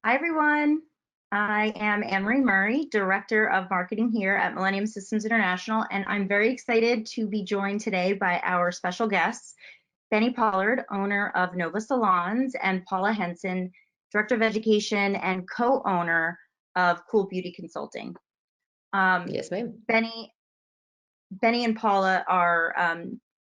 Hi, everyone. I am Anne-Marie Murray, Director of Marketing here at Millennium Systems International, and I'm very excited to be joined today by our special guests, Bennie Pollard, owner of NOVA Salons, and Paula Henson, Director of Education and co-owner of Cool Beauty Consulting. Yes, ma'am. Bennie and Paula are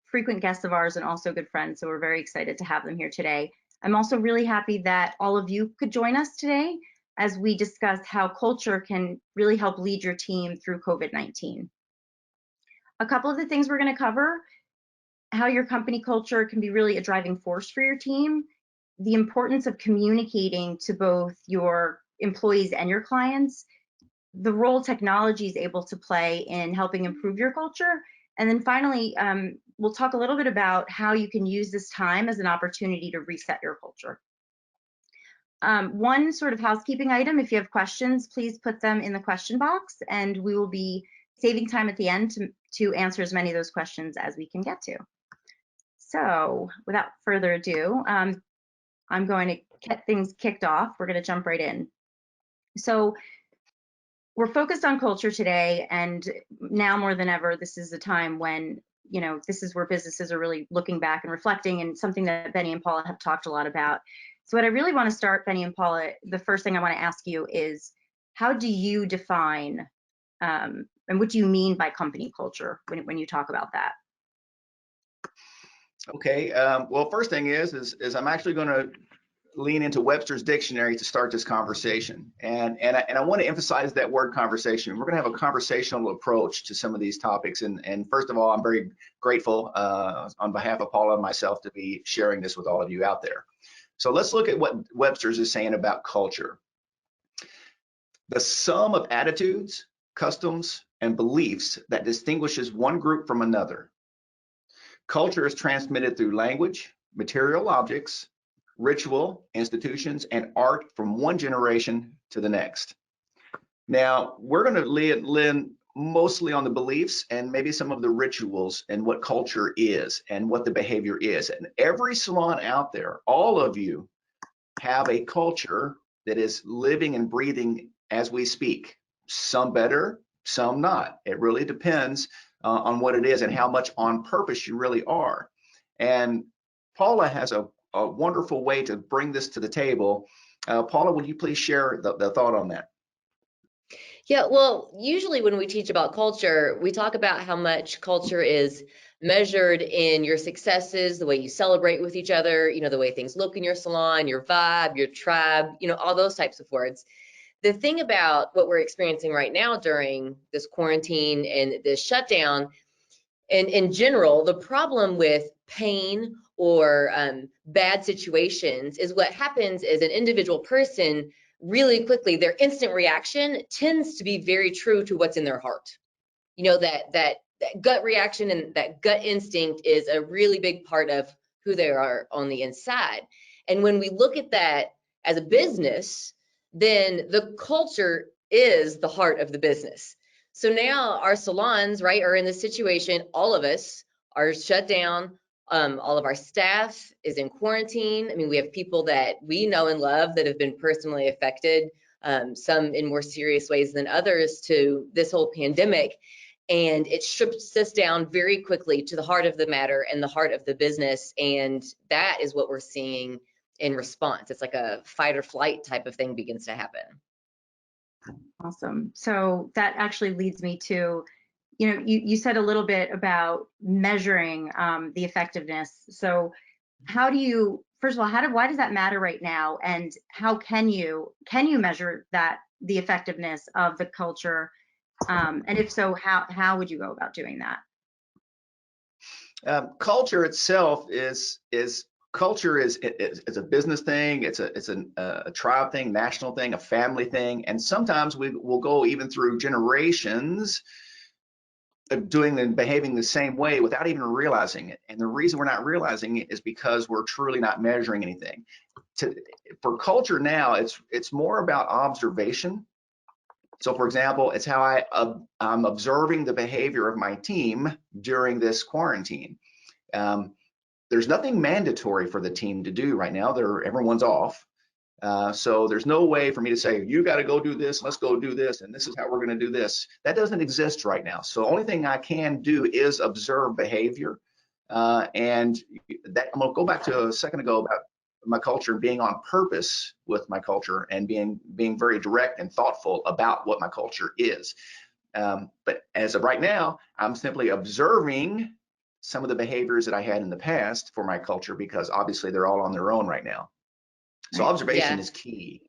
frequent guests of ours and also good friends, so we're very excited to have them here today. I'm also really happy that all of you could join us today as we discuss how culture can really help lead your team through COVID-19. A couple of the things we're going to cover: how your company culture can be really a driving force for your team, the importance of communicating to both your employees and your clients, the role technology is able to play in helping improve your culture. And then finally, we'll talk a little bit about how you can use this time as an opportunity to reset your culture. One sort of housekeeping item: if you have questions, please put them in the question box, and we will be saving time at the end to answer as many of those questions as we can get to. So without further ado, I'm going to get things kicked off. We're going to jump right in. So we're focused on culture today, and now more than ever, this is a time when, this is where businesses are really looking back and reflecting, and something that Bennie and Paula have talked a lot about. So what I really want to start, Bennie and Paula, the first thing I want to ask you is, how do you define and what do you mean by company culture when you talk about that? Okay. Well, first thing is I'm actually going to lean into Webster's dictionary to start this conversation, and I want to emphasize that word conversation. We're going to have a conversational approach to some of these topics, and first of all, I'm very grateful on behalf of Paula and myself to be sharing this with all of you out there. So let's look at what Webster's is saying about culture. The sum of attitudes, customs, and beliefs that distinguishes one group from another. Culture is transmitted through language, material objects, ritual, institutions, and art from one generation to the next. Now, we're going to lean mostly on the beliefs and maybe some of the rituals and what culture is and what the behavior is. And every salon out there, all of you have a culture that is living and breathing as we speak. Some better, some not. It really depends on what it is and how much on purpose you really are. And Paula has a wonderful way to bring this to the table. Paula, would you please share the thought on that? Yeah, well, usually when we teach about culture, we talk about how much culture is measured in your successes, the way you celebrate with each other, the way things look in your salon, your vibe, your tribe, all those types of words. The thing about what we're experiencing right now during this quarantine and this shutdown, and in general, the problem with pain or bad situations is what happens is an individual person really quickly, their instant reaction tends to be very true to what's in their heart. That gut reaction and that gut instinct is a really big part of who they are on the inside. And when we look at that as a business, then the culture is the heart of the business. So now our salons, right, are in this situation. All of us are shut down. All of our staff is in quarantine. I mean, we have people that we know and love that have been personally affected, some in more serious ways than others, to this whole pandemic. And it strips us down very quickly to the heart of the matter and the heart of the business. And that is what we're seeing in response. It's like a fight or flight type of thing begins to happen. Awesome. So that actually leads me to, you said a little bit about measuring the effectiveness. So how do you, first of all, why does that matter right now? And how can you measure the effectiveness of the culture? And if so, how would you go about doing that? Culture itself is culture is a business thing. It's a tribe thing, national thing, a family thing, and sometimes we will go even through generations of doing and behaving the same way without even realizing it. And the reason we're not realizing it is because we're truly not measuring anything. For culture now, it's more about observation. So, for example, it's how I'm observing the behavior of my team during this quarantine. There's nothing mandatory for the team to do right now. Everyone's off. So there's no way for me to say, you got to go do this, let's go do this, and this is how we're going to do this. That doesn't exist right now. So the only thing I can do is observe behavior. And that, I'm going to go back to a second ago about my culture, being on purpose with my culture, and being very direct and thoughtful about what my culture is. But as of right now, I'm simply observing some of the behaviors that I had in the past for my culture, because obviously they're all on their own right now. So Right. observation Yeah. is key.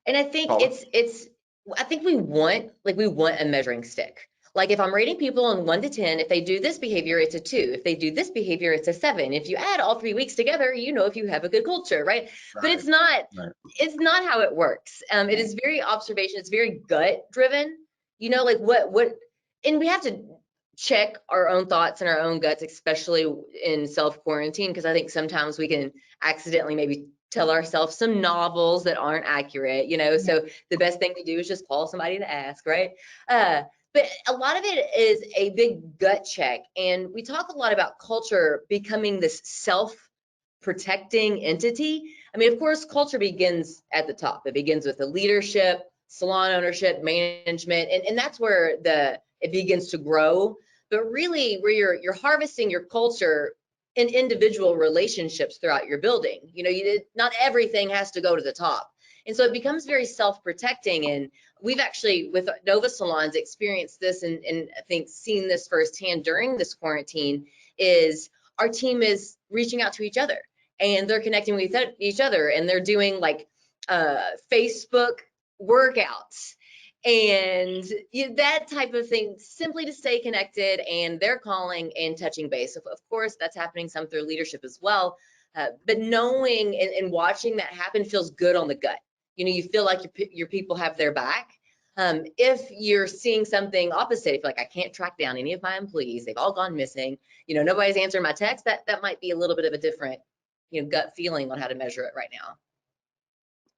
And I think Paula? I think we want a measuring stick. Like if I'm rating people on 1 to 10, if they do this behavior, it's a 2. If they do this behavior, it's a 7. If you add all 3 weeks together, you know if you have a good culture, right? But Right, right. it's not how it works. It is very observation. It's very gut driven. You know, like and we have to check our own thoughts and our own guts, especially in self quarantine, because I think sometimes we can accidentally maybe tell ourselves some novels that aren't accurate, you know. Yeah. So the best thing to do is just call somebody to ask, right? But a lot of it is a big gut check. And we talk a lot about culture becoming this self-protecting entity. I mean, of course, culture begins at the top. It begins with the leadership, salon ownership, management, and that's where it begins to grow. But really, where you're harvesting your culture in individual relationships throughout your building. You know, not everything has to go to the top. And so it becomes very self-protecting. And we've actually, with NOVA Salons, experienced this and I think seen this firsthand during this quarantine, is our team is reaching out to each other and they're connecting with each other, and they're doing like Facebook workouts and that type of thing, simply to stay connected. And they're calling and touching base. Of course, that's happening some through leadership as well. But knowing and watching that happen feels good on the gut. You know, you feel like your people have their back. If you're seeing something opposite, if you're like, I can't track down any of my employees, they've all gone missing, you know, nobody's answering my text, that might be a little bit of a different, you know, gut feeling on how to measure it right now.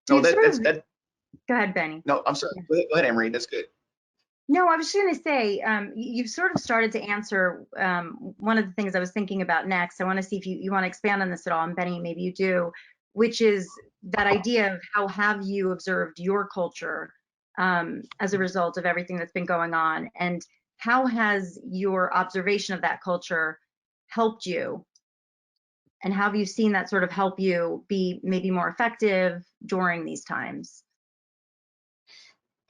So No, you've sort of, that. go ahead, Benny. No, I'm sorry. Go ahead, Emery. That's good. No, I was just going to say, you've sort of started to answer one of the things I was thinking about next. I want to see if you want to expand on this at all, and Benny, maybe you do, which is that idea of how have you observed your culture as a result of everything that's been going on, and how has your observation of that culture helped you, and how have you seen that sort of help you be maybe more effective during these times?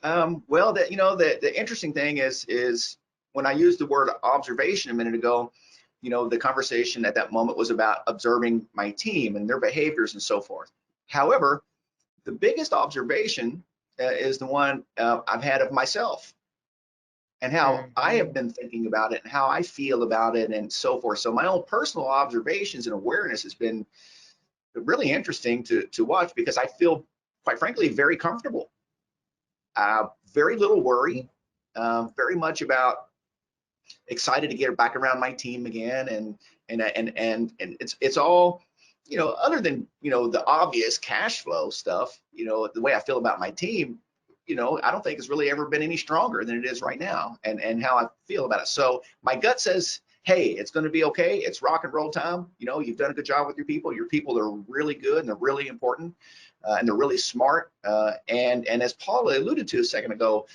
Well, the interesting thing is when I used the word observation a minute ago, you know, the conversation at that moment was about observing my team and their behaviors and so forth. However, the biggest observation is the one I've had of myself, and how I have been thinking about it and how I feel about it and so forth. So my own personal observations and awareness has been really interesting to watch, because I feel, quite frankly, very comfortable. Very little worry, very much about excited to get back around my team again, and it's all, you know, other than, you know, the obvious cash flow stuff. You know, the way I feel about my team, you know, I don't think it's really ever been any stronger than it is right now, and how I feel about it. So my gut says, hey, it's going to be okay. It's rock and roll time. You know, you've done a good job with your people. Your people are really good and they're really important, and they're really smart. And as Paula alluded to a second ago,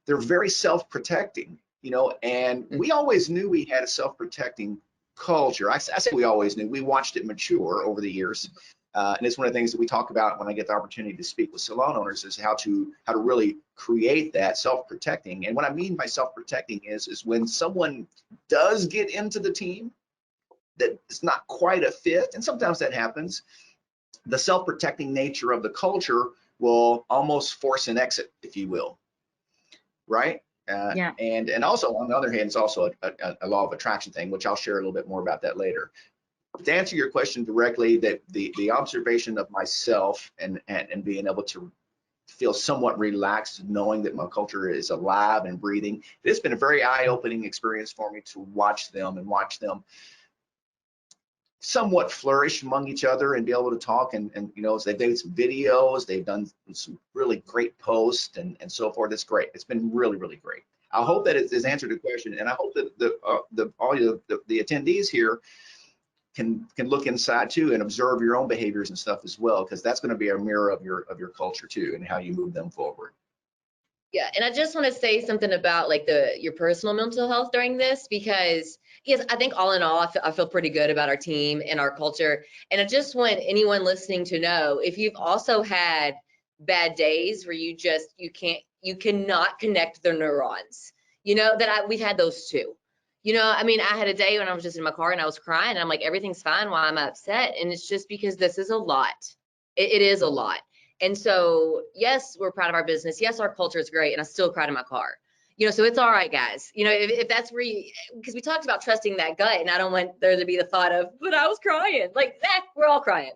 they're very self-protecting. You know, and we always knew we had a self-protecting culture. I say we always knew. We watched it mature over the years. And it's one of the things that we talk about when I get the opportunity to speak with salon owners, is how to really create that self-protecting. And what I mean by self-protecting is when someone does get into the team that it's not quite a fit, and sometimes that happens, the self-protecting nature of the culture will almost force an exit, if you will, right? Yeah. And also, on the other hand, it's also a law of attraction thing, which I'll share a little bit more about that later. To answer your question directly, that the observation of myself and being able to feel somewhat relaxed, knowing that my culture is alive and breathing, it's been a very eye-opening experience for me to watch them somewhat flourish among each other and be able to talk, and you know, they've made some videos, they've done some really great posts and so forth. It's great. It's been really, really great. I hope that it has answered the question, and I hope that all the attendees here can look inside too and observe your own behaviors and stuff as well, because that's going to be a mirror of your culture too and how you move them forward. Yeah, and I just want to say something about like your personal mental health during this, because yes, I think all in all, I feel pretty good about our team and our culture. And I just want anyone listening to know, if you've also had bad days where you cannot connect the neurons, we've had those too. I mean, I had a day when I was just in my car and I was crying, and I'm like, everything's fine, why am I upset? And it's just because this is a lot. It is a lot. And so, yes, we're proud of our business. Yes, our culture is great. And I still cried in my car. So it's all right, guys. If that's where because we talked about trusting that gut, and I don't want there to be the thought of, but I was crying. Like, we're all crying.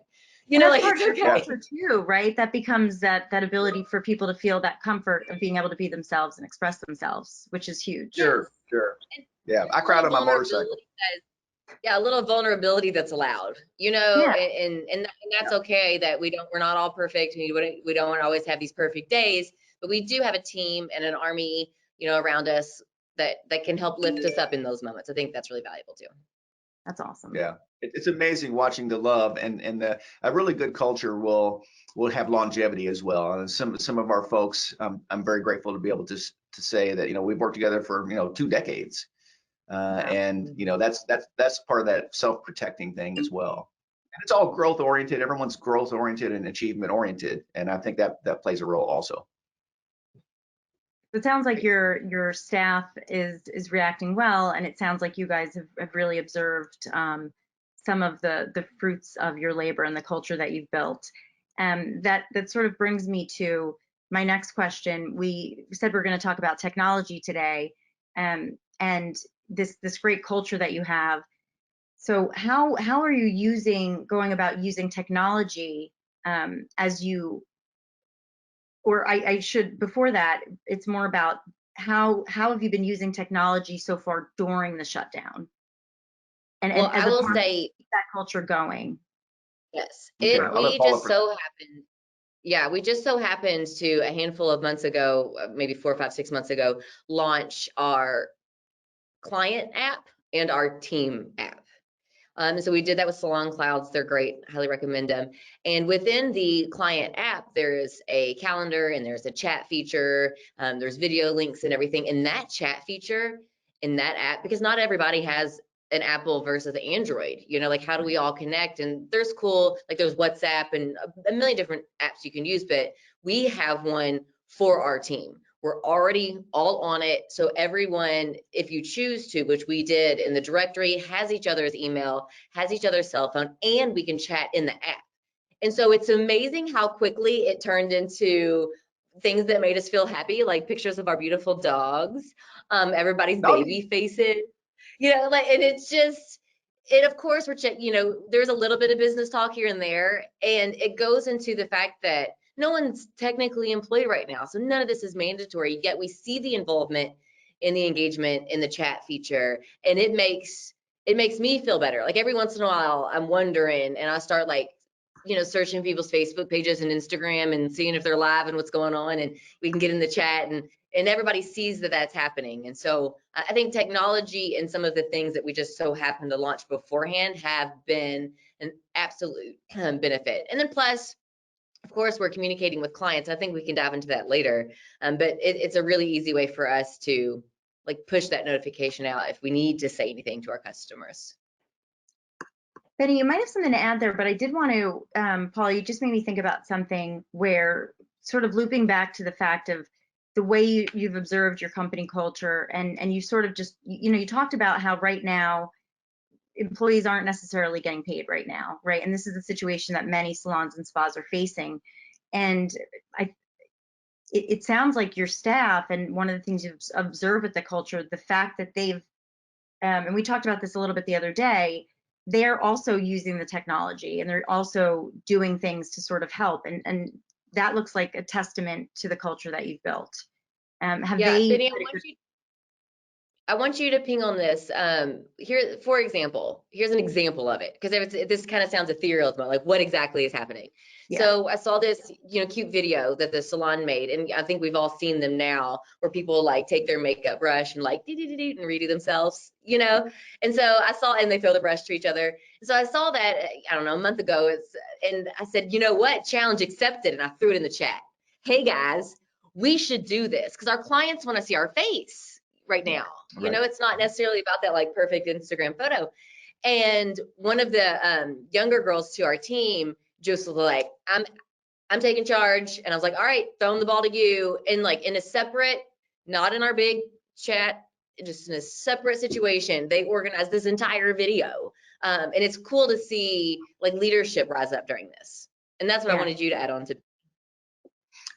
That's it's okay. Culture too, right? That becomes that ability for people to feel that comfort of being able to be themselves and express themselves, which is huge. Sure. Yeah, I cried on my motorcycle. Yeah, a little vulnerability that's allowed, Yeah. and that's okay, that we're not all perfect, and we don't always have these perfect days, but we do have a team and an army, around us that can help lift us up in those moments. I think that's really valuable too. That's awesome. Yeah, it's amazing watching the love and a really good culture will have longevity as well. And some of our folks, I'm very grateful to be able to say that we've worked together for 2 decades. And that's part of that self-protecting thing as well. And it's all growth oriented. Everyone's growth oriented and achievement oriented, and I think that plays a role also. It sounds like your staff is reacting well, and it sounds like you guys have really observed some of the fruits of your labor and the culture that you've built. That sort of brings me to my next question. We said we're going to talk about technology today, and this great culture that you have. So how are you going about using technology as you, or I should, before that, it's more about how have you been using technology so far during the shutdown? And as I will say, keep that culture going. yes, Okay, we just so happened to, a handful of months ago, maybe 4, 5, 6 months ago, launch our client app and our team app. So we did that with Salon Clouds. They're great. Highly recommend them. And within the client app, there is a calendar and there's a chat feature. There's video links and everything. And that chat feature in that app, because not everybody has an Apple versus Android, like how do we all connect? And there's there's WhatsApp and a million different apps you can use, but we have one for our team. We're already all on it. So everyone, if you choose to, which we did in the directory, has each other's email, has each other's cell phone, and we can chat in the app. And so it's amazing how quickly it turned into things that made us feel happy, like pictures of our beautiful dogs, everybody's baby faces, and it's just, of course, we're checking, there's a little bit of business talk here and there, and it goes into the fact that no one's technically employed right now, so none of this is mandatory, yet we see the involvement in the engagement in the chat feature, and it makes me feel better. Like every once in a while, I'm wondering, and I start searching people's Facebook pages and Instagram and seeing if they're live and what's going on, and we can get in the chat, and everybody sees that that's happening. And so I think technology and some of the things that we just so happened to launch beforehand have been an absolute benefit. And then plus, of course, we're communicating with clients. I think we can dive into that later, but it's a really easy way for us to push that notification out if we need to say anything to our customers. Bennie, you might have something to add there, but I did want to, Paula, you just made me think about something where, sort of looping back to the fact of the way you've observed your company culture, and you sort of just, you talked about how right now employees aren't necessarily getting paid right now, right? And this is the situation that many salons and spas are facing. And it sounds like your staff, and one of the things you've observed with the culture, the fact that they've, and we talked about this a little bit the other day, they're also using the technology and they're also doing things to sort of help. And that looks like a testament to the culture that you've built. Bennie, I want you to ping on this. Here, for example, here's an example of it, because this kind of sounds ethereal, like what exactly is happening. Yeah. So I saw this, cute video that the salon made, and I think we've all seen them now, where people like take their makeup brush and like and redo themselves, And so I saw, and they throw the brush to each other. And so I saw that, I don't know, a month ago. And I said, you know what? Challenge accepted, and I threw it in the chat. Hey guys, we should do this because our clients want to see our face right now. Right. It's not necessarily about that like perfect Instagram photo. And one of the younger girls to our team just was like, I'm taking charge. And I was like, all right, throwing the ball to you. And like in a separate, not in our big chat, just in a separate situation, they organized this entire video. And it's cool to see like leadership rise up during this. And that's what I wanted you to add on to.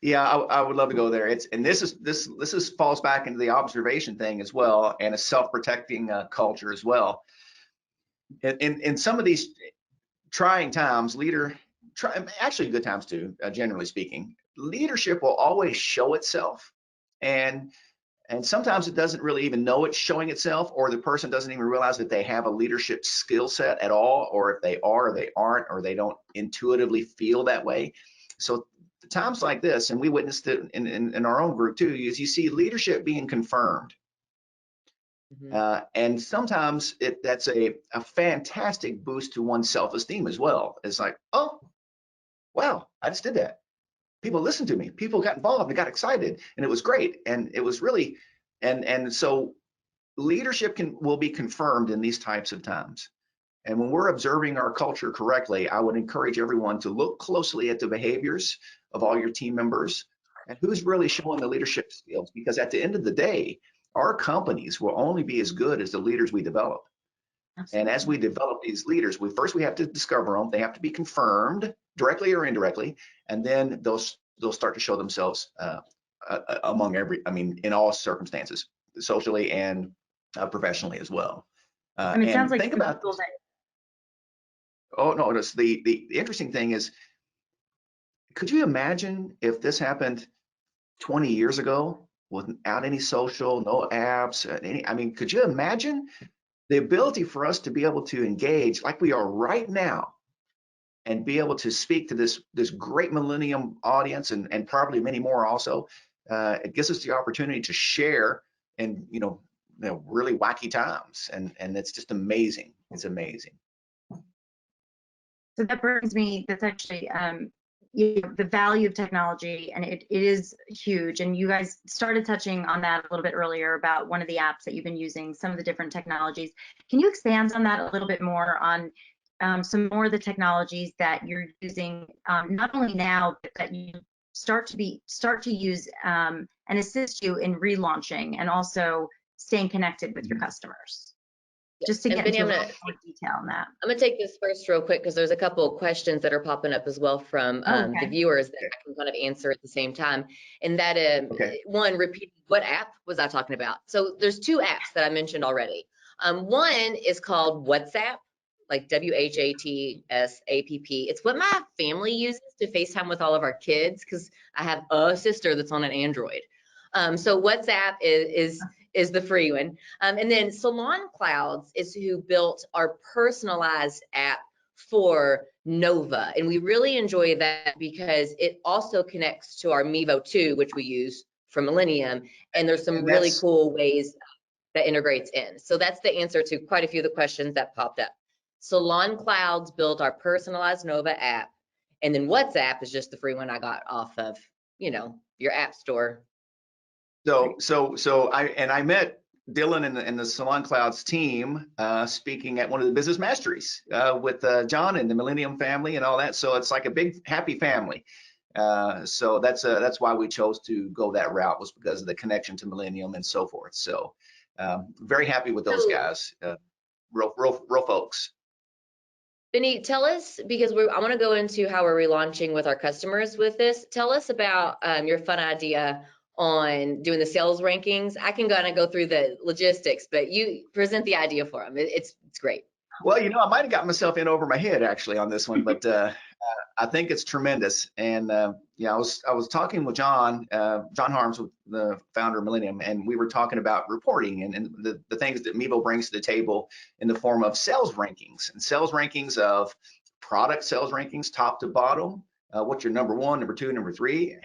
Yeah, I would love to go there. This falls back into the observation thing as well, and a self-protecting culture as well. In some of these trying times, actually good times too, generally speaking, leadership will always show itself, and sometimes it doesn't really even know it's showing itself, or the person doesn't even realize that they have a leadership skill set at all, or if they are, or they aren't, or they don't intuitively feel that way. So times like this, and we witnessed it in our own group too, is you see leadership being confirmed. And sometimes that's a fantastic boost to one's self-esteem as well. It's like, oh, wow, I just did that. People listened to me. People got involved and got excited, and it was great. And it was really, and so leadership will be confirmed in these types of times. And when we're observing our culture correctly, I would encourage everyone to look closely at the behaviors of all your team members and who's really showing the leadership skills, because at the end of the day, our companies will only be as good as the leaders we develop. Absolutely. And as we develop these leaders, we have to discover them. They have to be confirmed directly or indirectly, and then they'll start to show themselves in all circumstances, socially and professionally as well. It sounds like think about this. Oh no, the interesting thing is, could you imagine if this happened 20 years ago without any social, no apps, could you imagine the ability for us to be able to engage like we are right now and be able to speak to this great Millennium audience and probably many more also? It gives us the opportunity to share in really wacky times, and it's just amazing. It's amazing. So that brings me, that's actually the value of technology, and it is huge. And you guys started touching on that a little bit earlier about one of the apps that you've been using, some of the different technologies. Can you expand on that a little bit more, on some more of the technologies that you're using, not only now, but that you start to use and assist you in relaunching and also staying connected with your customers? Just to get Bennie, into a little more detail on that. I'm going to take this first real quick, because there's a couple of questions that are popping up as well from the viewers that I can kind of answer at the same time. And that one, repeat, what app was I talking about? So there's two apps that I mentioned already. One is called WhatsApp, like WHATSAPP. It's what my family uses to FaceTime with all of our kids, because I have a sister that's on an Android. So WhatsApp is the free one. And then Salon Clouds is who built our personalized app for NOVA. And we really enjoy that because it also connects to our Meevo 2, which we use for Millennium. And there's some really cool ways that integrates in. So that's the answer to quite a few of the questions that popped up. Salon Clouds built our personalized NOVA app. And then WhatsApp is just the free one I got off of, your app store. So I met Dylan and the Salon Clouds team speaking at one of the business masteries with John and the Millennium family and all that. So it's like a big happy family. So that's why we chose to go that route, was because of the connection to Millennium and so forth. So very happy with those guys, real folks. Bennie, tell us, because I want to go into how we're relaunching with our customers with this. Tell us about your fun idea on doing the sales rankings. I can kind of go through the logistics, but you present the idea for them. It's great. Well, I might have got myself in over my head actually on this one, but I think it's tremendous. And Yeah, I was talking with John Harms, the founder of Millennium, and we were talking about reporting and the things that Meevo brings to the table in the form of sales rankings and sales rankings of product sales rankings, top to bottom. What's your number one, number two, number three?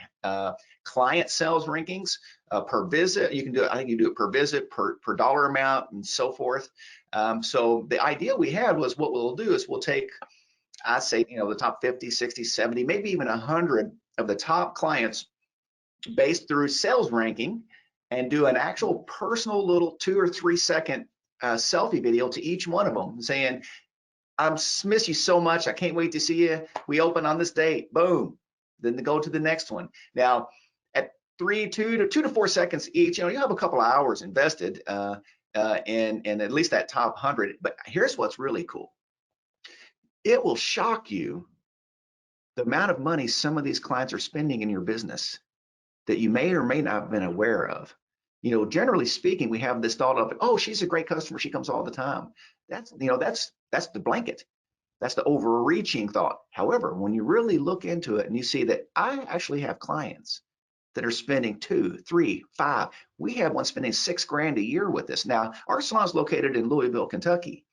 Client sales rankings per visit. You can do it. I think you do it per visit, per dollar amount, and so forth. So the idea we had was what we'll do is we'll take, I say, the top 50, 60, 70, maybe even 100 of the top clients based through sales ranking and do an actual personal little 2 or 3 second selfie video to each one of them saying, I miss you so much. I can't wait to see you. We open on this date. Boom. Then to go to the next one. Now, at 2 to 4 seconds each, you have a couple of hours invested in at least that top 100. But here's what's really cool. It will shock you the amount of money some of these clients are spending in your business that you may or may not have been aware of. Generally speaking, we have this thought of, oh, she's a great customer. She comes all the time. That's the blanket. That's the overreaching thought. However, when you really look into it and you see that I actually have clients that are spending 2, 3, 5. We have one spending $6,000 a year with us. Now, our salon is located in Louisville, Kentucky.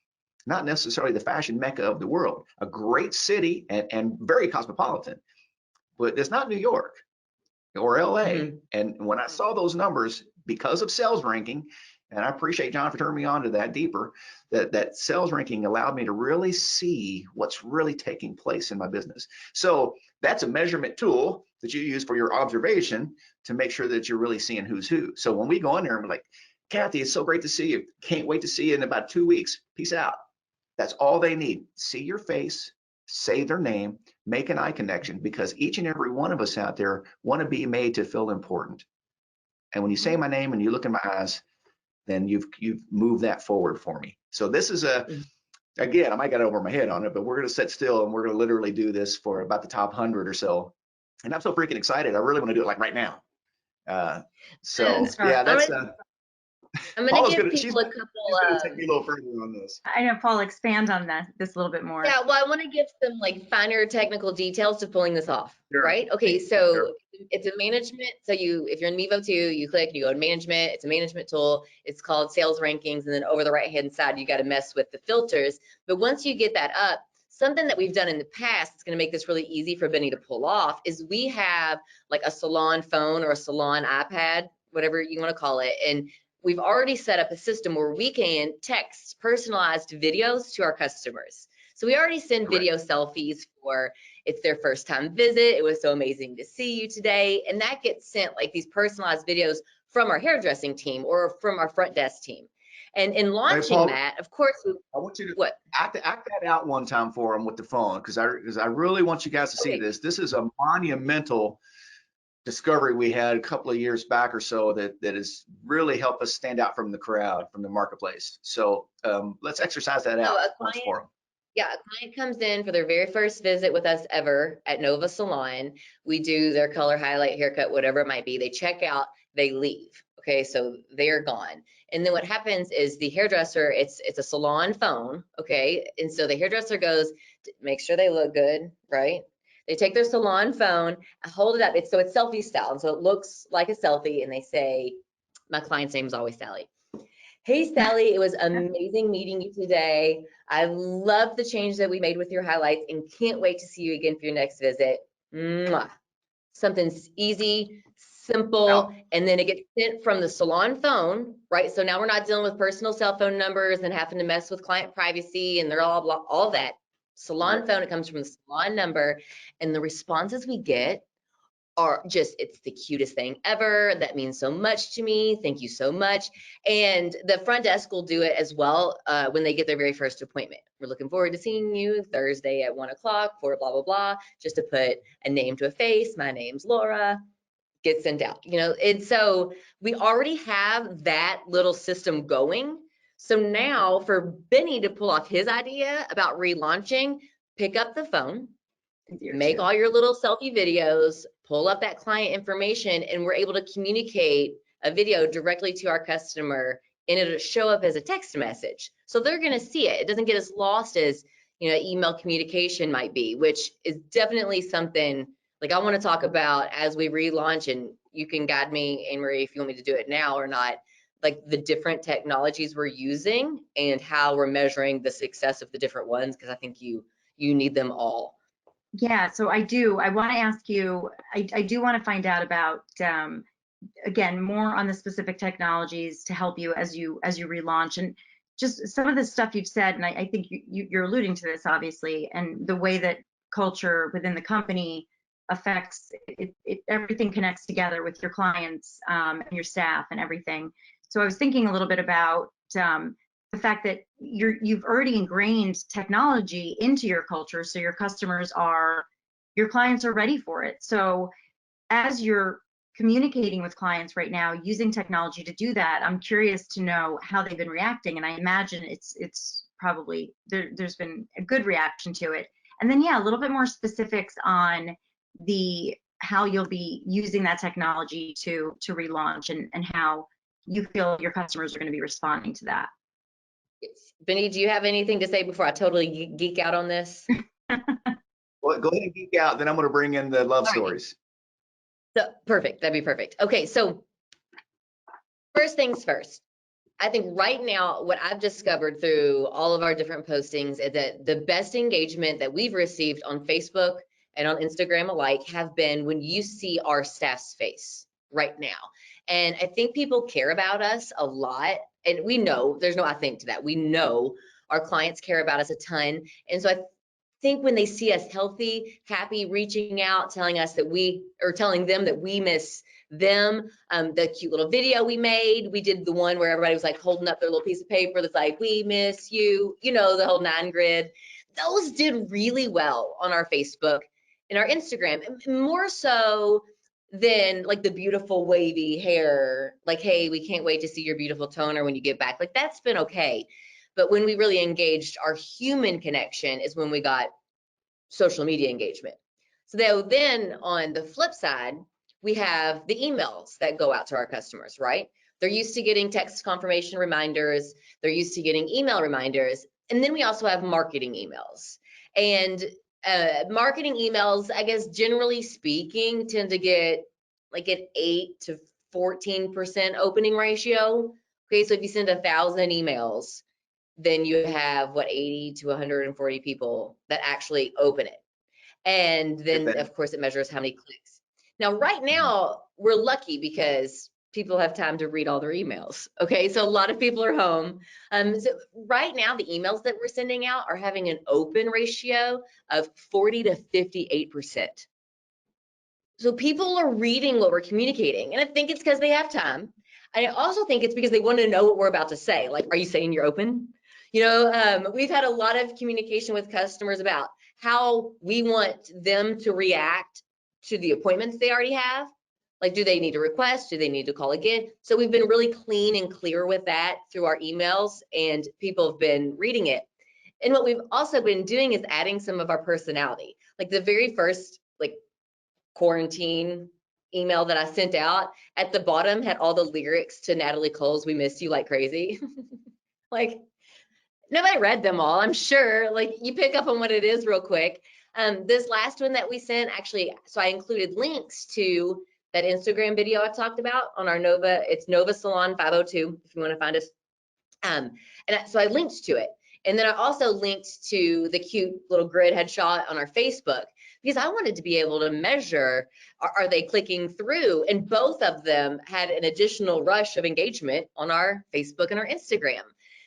Not necessarily the fashion mecca of the world, a great city and very cosmopolitan, but it's not New York or LA. Mm-hmm. And when I saw those numbers, because of sales ranking, and I appreciate John for turning me on to that deeper, that sales ranking allowed me to really see what's really taking place in my business. So that's a measurement tool that you use for your observation to make sure that you're really seeing who's who. So when we go in there and we're like, Kathy, it's so great to see you. Can't wait to see you in about 2 weeks. Peace out. That's all they need. See your face, say their name, make an eye connection, because each and every one of us out there want to be made to feel important. And when you say my name and you look in my eyes, then you've moved that forward for me. So this is again, I might get over my head on it, but we're going to sit still and we're going to literally do this for about the top 100 or so. And I'm so freaking excited. I really want to do it like right now. Yeah, that's I'm going to give people a couple she's going to take me a little further on this. I know, Paul, expand on this a little bit more. Yeah, well, I want to give some finer technical details to pulling this off, sure. Right? Okay, so it's a management. So if you're in Meevo 2, you click, you go to management. It's a management tool. It's called sales rankings. And then over the right-hand side, you got to mess with the filters. But once you get that up, something that we've done in the past that's going to make this really easy for Bennie to pull off is we have a salon phone or a salon iPad, whatever you want to call it. And we've already set up a system where we can text personalized videos to our customers. So we already send video selfies for it's their first time visit. It was so amazing to see you today. And that gets sent these personalized videos from our hairdressing team or from our front desk team. And in launching that, of course, I want you to act that out one time for them with the phone, because I really want you guys to see this. This is a monumental discovery we had a couple of years back or so that has really helped us stand out from the crowd, from the marketplace. So let's exercise that out once for them. Yeah, a client comes in for their very first visit with us ever at NOVA Salon. We do their color, highlight, haircut, whatever it might be. They check out, they leave. Okay, so they're gone. And then what happens is the hairdresser, it's a salon phone, okay? And so the hairdresser goes, make sure they look good, right? They take their salon phone, hold it up. It's selfie style. And so it looks like a selfie. And they say, my client's name is always Sally. Hey, Sally, it was amazing meeting you today. I love the change that we made with your highlights and can't wait to see you again for your next visit. Mwah. Something's easy, simple, and then it gets sent from the salon phone, right? So now we're not dealing with personal cell phone numbers and having to mess with client privacy and they're all that. Salon phone, it comes from the salon number, and the responses we get are just, it's the cutest thing ever. That means so much to me. Thank you so much. And the front desk will do it as well when they get their very first appointment. We're looking forward to seeing you Thursday at 1 o'clock for blah, blah, blah, just to put a name to a face. My name's Laura. Get sent out, and so we already have that little system going. So now for Bennie to pull off his idea about relaunching, pick up the phone, make all your little selfie videos, pull up that client information, and we're able to communicate a video directly to our customer, and it'll show up as a text message. So they're going to see it. It doesn't get as lost as email communication might be, which is definitely something Like, I want to talk about as we relaunch, and you can guide me, Anne Marie, if you want me to do it now or not, like the different technologies we're using and how we're measuring the success of the different ones, because I think you need them all. Yeah, so I do. I want to ask you, I do want to find out about, again, more on the specific technologies to help you as you relaunch, and just some of the stuff you've said, and I think you're alluding to this obviously, and the way that culture within the company affects it, everything connects together with your clients, and your staff and everything. So I was thinking a little bit about the fact that you've already ingrained technology into your culture, so your clients are ready for it. So as you're communicating with clients right now using technology to do that, I'm curious to know how they've been reacting, and I imagine it's probably there's been a good reaction to it. And then, yeah, a little bit more specifics on how you'll be using that technology to relaunch, and how you feel your customers are going to be responding to that. Bennie, do you have anything to say before I totally geek out on this? Well, go ahead and geek out, then I'm going to bring in the love stories. So, perfect. That'd be perfect. Okay, so first things first. I think right now, what I've discovered through all of our different postings is that the best engagement that we've received on Facebook and on Instagram alike have been when you see our staff's face right now. And I think people care about us a lot. And we know, there's no I think to that. We know our clients care about us a ton. And so I think when they see us healthy, happy, reaching out, telling them that we miss them, the cute little video we made, we did the one where everybody was like holding up their little piece of paper that's like, we miss you, the whole 9 grid. Those did really well on our Facebook and our Instagram, and more so than like the beautiful wavy hair, like, hey, we can't wait to see your beautiful toner when you get back. Like, that's been okay. But when we really engaged our human connection is when we got social media engagement. So then on the flip side, we have the emails that go out to our customers, right? They're used to getting text confirmation reminders. They're used to getting email reminders. And then we also have marketing emails. And marketing emails, I guess, generally speaking, tend to get like an 8 to 14% opening ratio. Okay, so if you send 1,000 emails, then you have 80 to 140 people that actually open it. And then of course it measures how many clicks. Now, right now we're lucky because people have time to read all their emails. Okay, so a lot of people are home. So right now the emails that we're sending out are having an open ratio of 40 to 58%. So people are reading what we're communicating, and I think it's because they have time. I also think it's because they want to know what we're about to say. Like, are you saying you're open? We've had a lot of communication with customers about how we want them to react to the appointments they already have. Like, do they need to request? Do they need to call again? So we've been really clean and clear with that through our emails, and people have been reading it. And what we've also been doing is adding some of our personality. Like the very first quarantine email that I sent out, at the bottom had all the lyrics to Natalie Cole's "We Miss You Like Crazy." Like, nobody read them all, I'm sure. Like, you pick up on what it is real quick. This last one that we sent, actually, so I included links to that Instagram video I talked about on our NOVA. It's NOVA Salon 502 if you want to find us. So I linked to it. And then I also linked to the cute little grid headshot on our Facebook, because I wanted to be able to measure, are they clicking through? And both of them had an additional rush of engagement on our Facebook and our Instagram.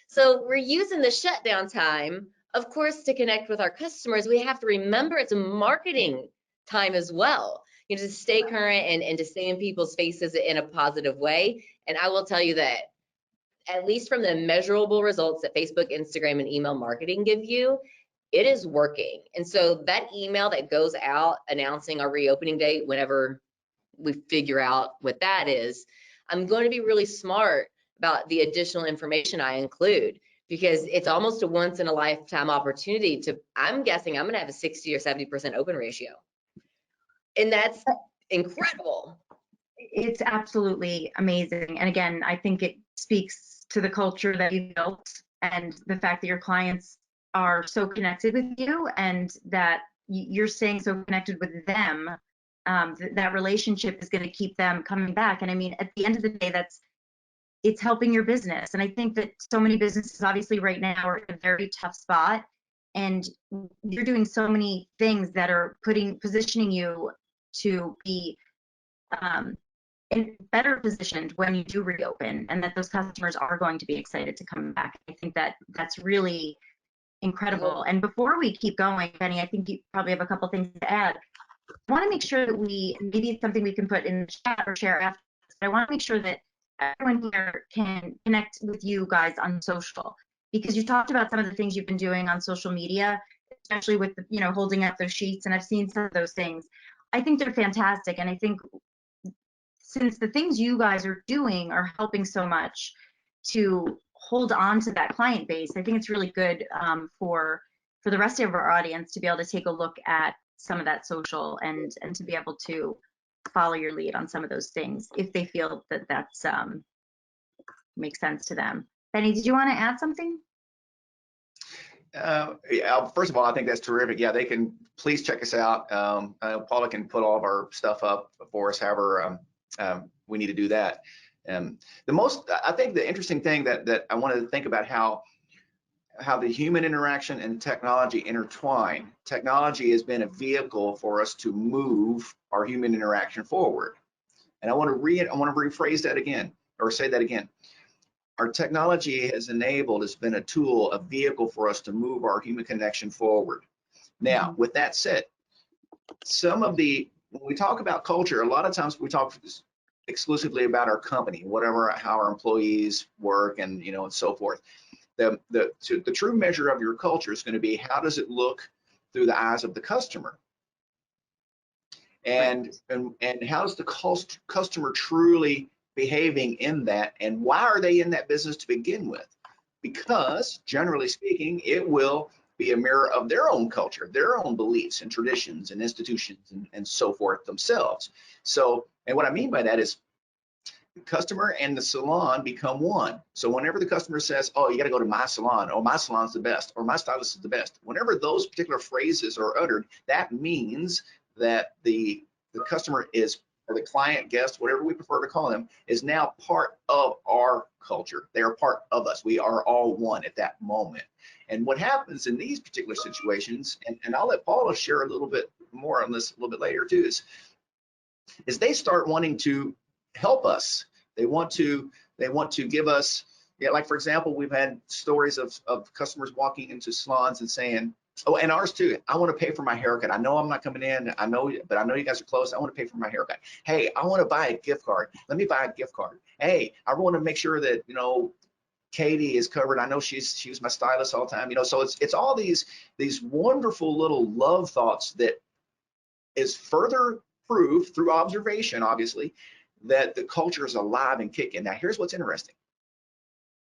So we're using the shutdown time, of course, to connect with our customers. We have to remember it's a marketing time as well, to stay current and to stay in people's faces in a positive way. And I will tell you that, at least from the measurable results that Facebook, Instagram, and email marketing give you, it is working. And so that email that goes out announcing our reopening date, whenever we figure out what that is, I'm going to be really smart about the additional information I include, because it's almost a once in a lifetime opportunity I'm guessing I'm going to have a 60 or 70% open ratio. And that's incredible. It's absolutely amazing. And again, I think it speaks to the culture that you've built, and the fact that your clients are so connected with you, and that you're staying so connected with them that relationship is going to keep them coming back. And I mean, at the end of the day, it's helping your business. And I think that so many businesses obviously right now are in a very tough spot, and you're doing so many things that are positioning you to be better positioned when you do reopen, and that those customers are going to be excited to come back. I think that that's really incredible. And before we keep going, Benny, I think you probably have a couple things to add. I want to make sure that maybe it's something we can put in the chat or share after this, but I want to make sure that everyone here can connect with you guys on social, because you talked about some of the things you've been doing on social media, especially with the, holding up those sheets, and I've seen some of those things. I think they're fantastic, and I think since the things you guys are doing are helping so much to hold on to that client base, I think it's really good for the rest of our audience to be able to take a look at some of that social and to be able to follow your lead on some of those things if they feel that that's makes sense to them. Benny, did you want to add something? Yeah, first of all, I think that's terrific. Yeah, they can please check us out. Paula can put all of our stuff up for us, however we need to do that. I think the interesting thing that I wanted to think about how the human interaction and technology intertwine. Technology has been a vehicle for us to move our human interaction forward. And I want to rephrase that again, or say that again. Our technology has been a tool, a vehicle for us to move our human connection forward. Now, with that said, when we talk about culture, a lot of times we talk exclusively about our company, how our employees work, and and so forth. The true measure of your culture is going to be, how does it look through the eyes of the customer, and how's the customer truly behaving in that, and why are they in that business to begin with? Because generally speaking, it will be a mirror of their own culture, their own beliefs and traditions and institutions and so forth themselves. So, and what I mean by that is, the customer and the salon become one. So whenever the customer says, oh, you got to go to my salon, or my salon's the best, or my stylist is the best, whenever those particular phrases are uttered, that means that the customer is, or the client, guest, whatever we prefer to call them, is now part of our culture. They are part of us. We are all one at that moment. And what happens in these particular situations, and I'll let Paula share a little bit more on this a little bit later too, is they start wanting to help us. They want to give us, like for example, we've had stories of customers walking into salons and saying, oh, and ours too, I want to pay for my haircut. I know I'm not coming in, but I know you guys are closed. I want to pay for my haircut. Hey, I want to buy a gift card. Let me buy a gift card. Hey, I want to make sure that Katie is covered. I know she was my stylist all the time. So it's all these wonderful little love thoughts that is further proof through observation, obviously, that the culture is alive and kicking. Now, here's what's interesting.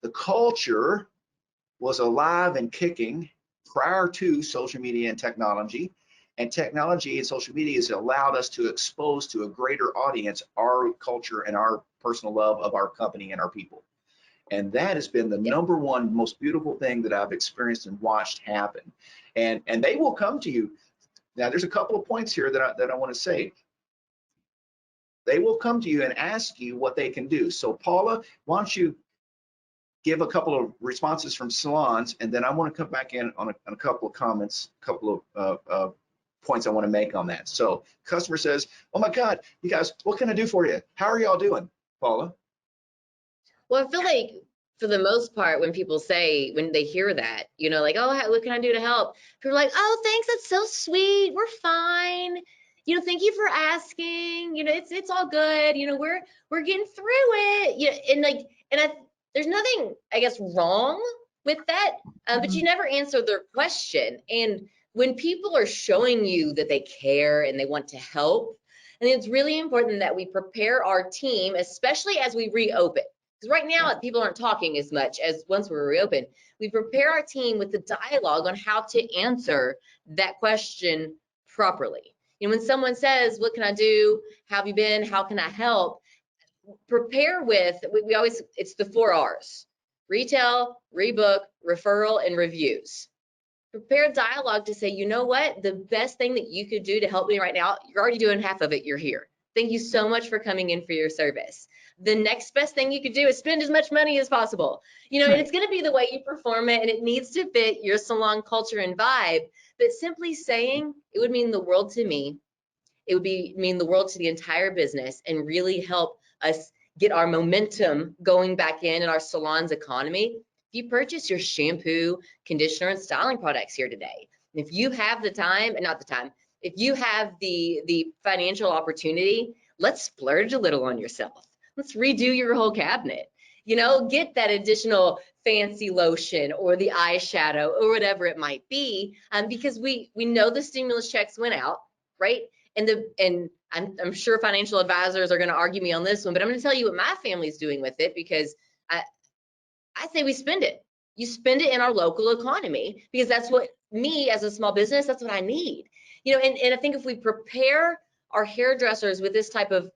The culture was alive and kicking prior to social media and technology and social media has allowed us to expose to a greater audience our culture and our personal love of our company and our people. And that has been the number one most beautiful thing that I've experienced and watched happen. And they will come to you. Now, there's a couple of points here that I want to say. They will come to you and ask you what they can do. So Paula, why don't you give a couple of responses from salons, and then I want to come back in on a couple of comments, a couple of points I want to make on that. So customer says, oh my God, you guys, what can I do for you? How are y'all doing, Paula? Well, I feel like for the most part, when they hear that, like, oh, what can I do to help? People are like, oh, thanks, that's so sweet. We're fine. Thank you for asking. It's all good. We're getting through it. There's nothing, I guess, wrong with that, but you never answer their question. And when people are showing you that they care and they want to help, I think it's really important that we prepare our team, especially as we reopen. Because right now, people aren't talking as much as once we're reopened. We prepare our team with the dialogue on how to answer that question properly. When someone says, what can I do? How have you been? How can I help? Prepare with, it's the 4 R's: retail, rebook, referral, and reviews. Prepare dialogue to say, you know what, the best thing that you could do to help me right now, you're already doing half of it, you're here. Thank you so much for coming in for your service. The next best thing you could do is spend as much money as possible. You know, and it's going to be the way you perform it, and it needs to fit your salon culture and vibe. But simply saying, it would mean the world to me. It would mean the world to the entire business and really help us get our momentum going back in our salon's economy. If you purchase your shampoo, conditioner, and styling products here today, and if you have the time, and not the time, if you have the financial opportunity, let's splurge a little on yourself. Let's redo your whole cabinet. You know, get that additional fancy lotion or the eyeshadow or whatever it might be, because we know the stimulus checks went out, right? And I'm sure financial advisors are going to argue me on this one, but I'm going to tell you what my family's doing with it, because I say we spend it. You spend it in our local economy, because that's what me as a small business, that's what I need. You know, and I think if we prepare our hairdressers with this type of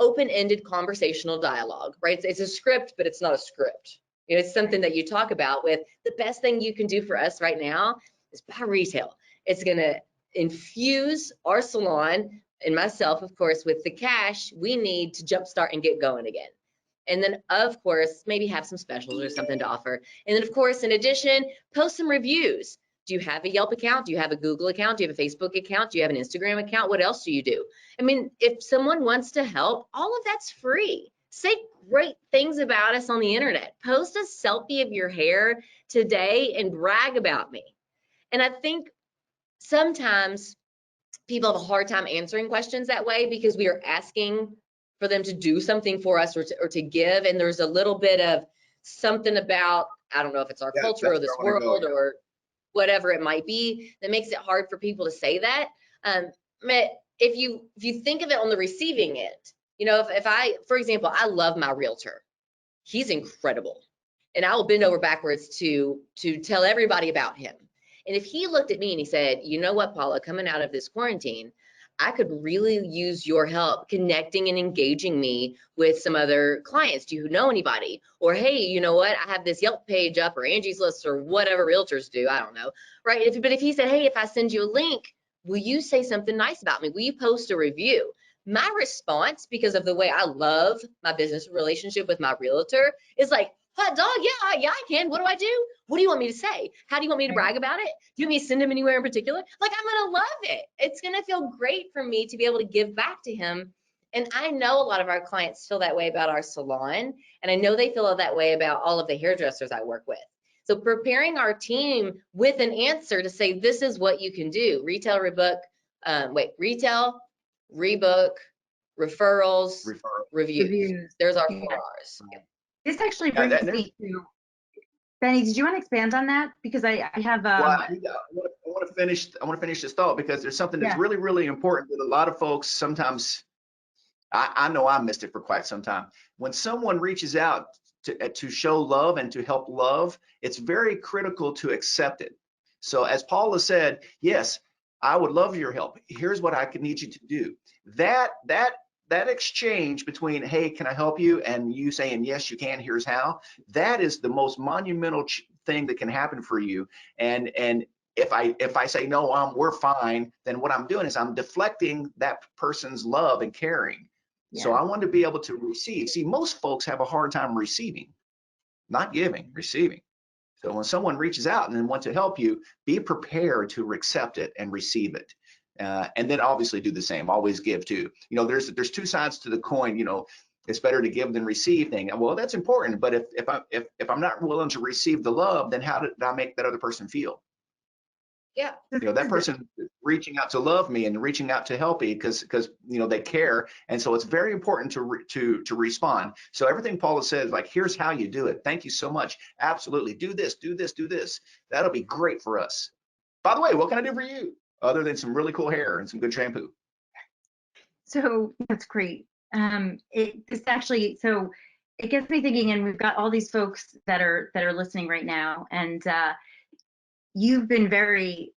open-ended conversational dialogue, right? It's a script, but it's not a script. You know, it's something that you talk about with the best thing you can do for us right now is buy retail. It's going to infuse our salon and myself, of course, with the cash we need to jumpstart and get going again. And then, of course, maybe have some specials or something to offer. And then, of course, in addition, post some reviews. Do you have a Yelp account? Do you have a Google account? Do you have a Facebook account? Do you have an Instagram account? What else do you do? I mean, if someone wants to help, all of that's free. Say great things about us on the internet. Post a selfie of your hair today and brag about me. And I think sometimes people have a hard time answering questions that way, because we are asking for them to do something for us or to give. And there's a little bit of something about, I don't know if it's our culture or this world or whatever it might be, that makes it hard for people to say that. If you think of it on the receiving end, you know, if I, for example, I love my realtor. He's incredible. And I will bend over backwards to tell everybody about him. And if he looked at me and he said, you know what, Paula, coming out of this quarantine, I could really use your help connecting and engaging me with some other clients. Do you know anybody? Or, hey, you know what? I have this Yelp page up, or Angie's List, or whatever realtors do. I don't know, right? But if he said, hey, if I send you a link, will you say something nice about me? Will you post a review? My response, because of the way I love my business relationship with my realtor, is like, hot dog, yeah, I can. What do I do? What do you want me to say? How do you want me to brag about it? Do you want me to send him anywhere in particular? Like, I'm gonna love it. It's gonna feel great for me to be able to give back to him. And I know a lot of our clients feel that way about our salon, and I know they feel that way about all of the hairdressers I work with. So preparing our team with an answer to say, this is what you can do. Retail, rebook, referrals, reviews. There's our 4 R's. This actually brings me to Bennie. Did you want to expand on that? Because I have. Well, I want to finish. I want to finish this thought, because there's something that's really, really important that a lot of folks sometimes. I know I missed it for quite some time. When someone reaches out to show love and to help love, it's very critical to accept it. So as Paula said, yes, I would love your help. Here's what I could need you to do. That exchange between, hey, can I help you? And you saying, yes, you can, here's how. That is the most monumental thing that can happen for you. And if I say, no, we're fine, then what I'm doing is I'm deflecting that person's love and caring. Yeah. So I want to be able to receive. See, most folks have a hard time receiving, not giving, receiving. So when someone reaches out and wants to help you, be prepared to accept it and receive it. And then obviously do the same, always give too. You know, there's 2 sides to the coin. You know, it's better to give than receive thing. Well, that's important, but if I'm not willing to receive the love, then how did I make that other person feel? Yeah. You know, that person reaching out to love me and reaching out to help me because you know, they care. And so it's very important to respond. So everything Paula says, like, here's how you do it. Thank you so much. Absolutely. Do this, do this, do this. That'll be great for us. By the way, what can I do for you other than some really cool hair and some good shampoo? So that's great. It gets me thinking, and we've got all these folks that are listening right now, and you've been very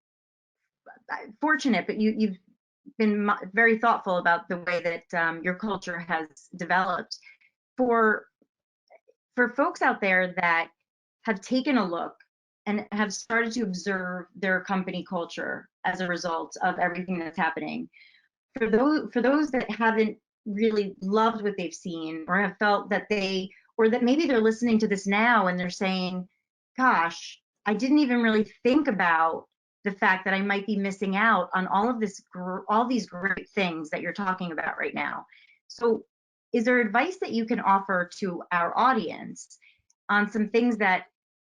fortunate, but you've been very thoughtful about the way that your culture has developed. For folks out there that have taken a look and have started to observe their company culture as a result of everything that's happening. For those that haven't really loved what they've seen, or have felt that or that maybe they're listening to this now and they're saying, gosh, I didn't even really think about the fact that I might be missing out on all these great things that you're talking about right now. So is there advice that you can offer to our audience on some things that,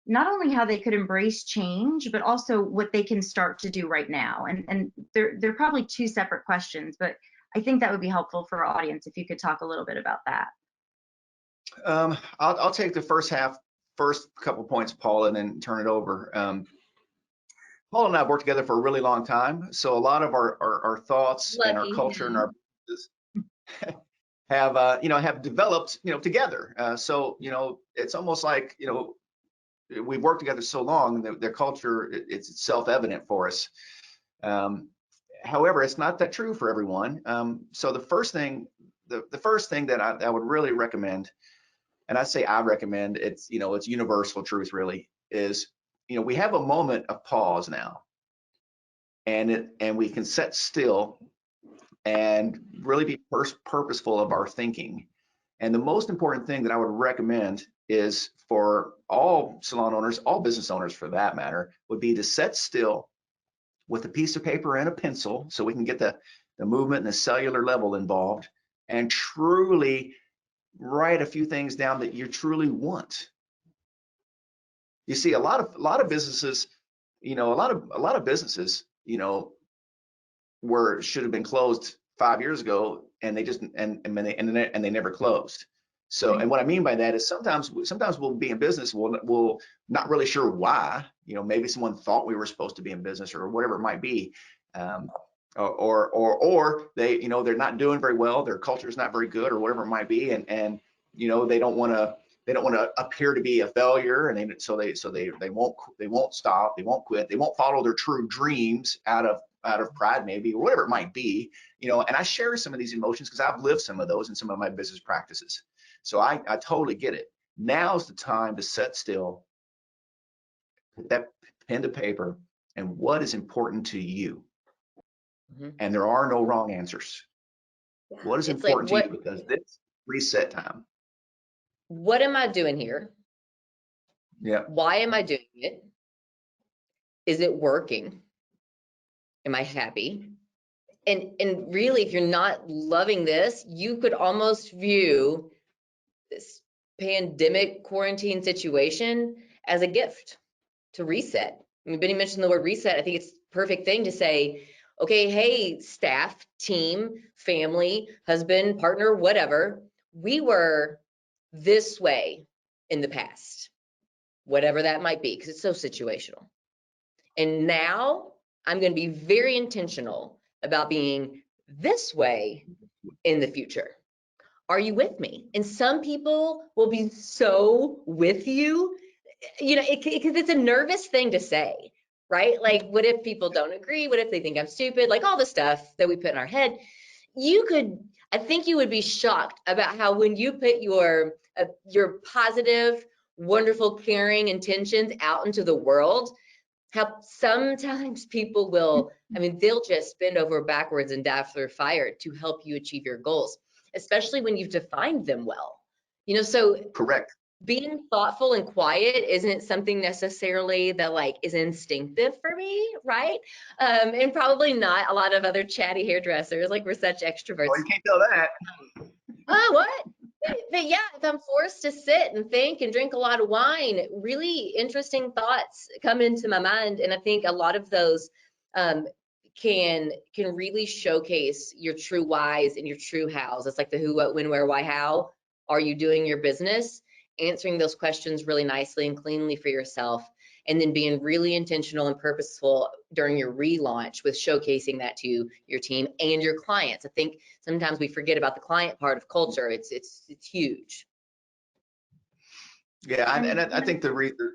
not only how they could embrace change, but also what they can start to do right now? And they're probably two separate questions, but I think that would be helpful for our audience if you could talk a little bit about that. I'll take the first couple points, Paula, and then turn it over. Paula and I have worked together for a really long time, so a lot of our thoughts and our Lucky culture and him. our business have developed together. So it's almost like we've worked together so long that their culture, it's self-evident for us. However, it's not that true for everyone. So the first thing that I would really recommend, and I say I recommend, it's universal truth really, is we have a moment of pause now, and we can sit still and really be purposeful of our thinking. And the most important thing that I would recommend is for all salon owners, all business owners for that matter, would be to sit still with a piece of paper and a pencil, so we can get the movement and the cellular level involved, and truly write a few things down that you truly want. You see, a lot of businesses, a lot of businesses, should have been closed 5 years ago, and they just and they never closed. So, and what I mean by that is sometimes we'll be in business, we'll not really sure why. Maybe someone thought we were supposed to be in business or whatever it might be, or they they're not doing very well, their culture is not very good or whatever it might be, and they don't want to appear to be a failure, and so they won't stop, they won't quit, they won't follow their true dreams out of pride maybe, or whatever it might be. And I share some of these emotions because I've lived some of those in some of my business practices. So I totally get it. Now's the time to sit still, put that pen to paper, and what is important to you. Mm-hmm. And there are no wrong answers. Yeah. What is important to you, because this reset time. What am I doing here? Yeah. Why am I doing it? Is it working? Am I happy? And really, if you're not loving this, you could almost view this pandemic quarantine situation as a gift to reset. I mean, Bennie mentioned the word reset. I think it's the perfect thing to say, okay, hey, staff, team, family, husband, partner, whatever, we were this way in the past, whatever that might be, because it's so situational. And now I'm going to be very intentional about being this way in the future. Are you with me? And some people will be so with you, because it's a nervous thing to say, right? Like, what if people don't agree? What if they think I'm stupid? Like all the stuff that we put in our head. I think you would be shocked about how when you put your positive, wonderful, caring intentions out into the world, how sometimes people will, they'll just bend over backwards and dive through fire to help you achieve your goals, especially when you've defined them well. So Correct. being thoughtful and quiet isn't something necessarily that is instinctive for me, right? And probably not a lot of other chatty hairdressers. We're such extroverts. Oh, you can't tell that. Oh, what? But yeah, if I'm forced to sit and think and drink a lot of wine, really interesting thoughts come into my mind. And I think a lot of those can really showcase your true whys and your true hows. It's like the who, what, when, where, why, how are you doing your business? Answering those questions really nicely and cleanly for yourself, and then being really intentional and purposeful during your relaunch with showcasing that to your team and your clients. I think sometimes we forget about the client part of culture. It's huge. Yeah, and I think the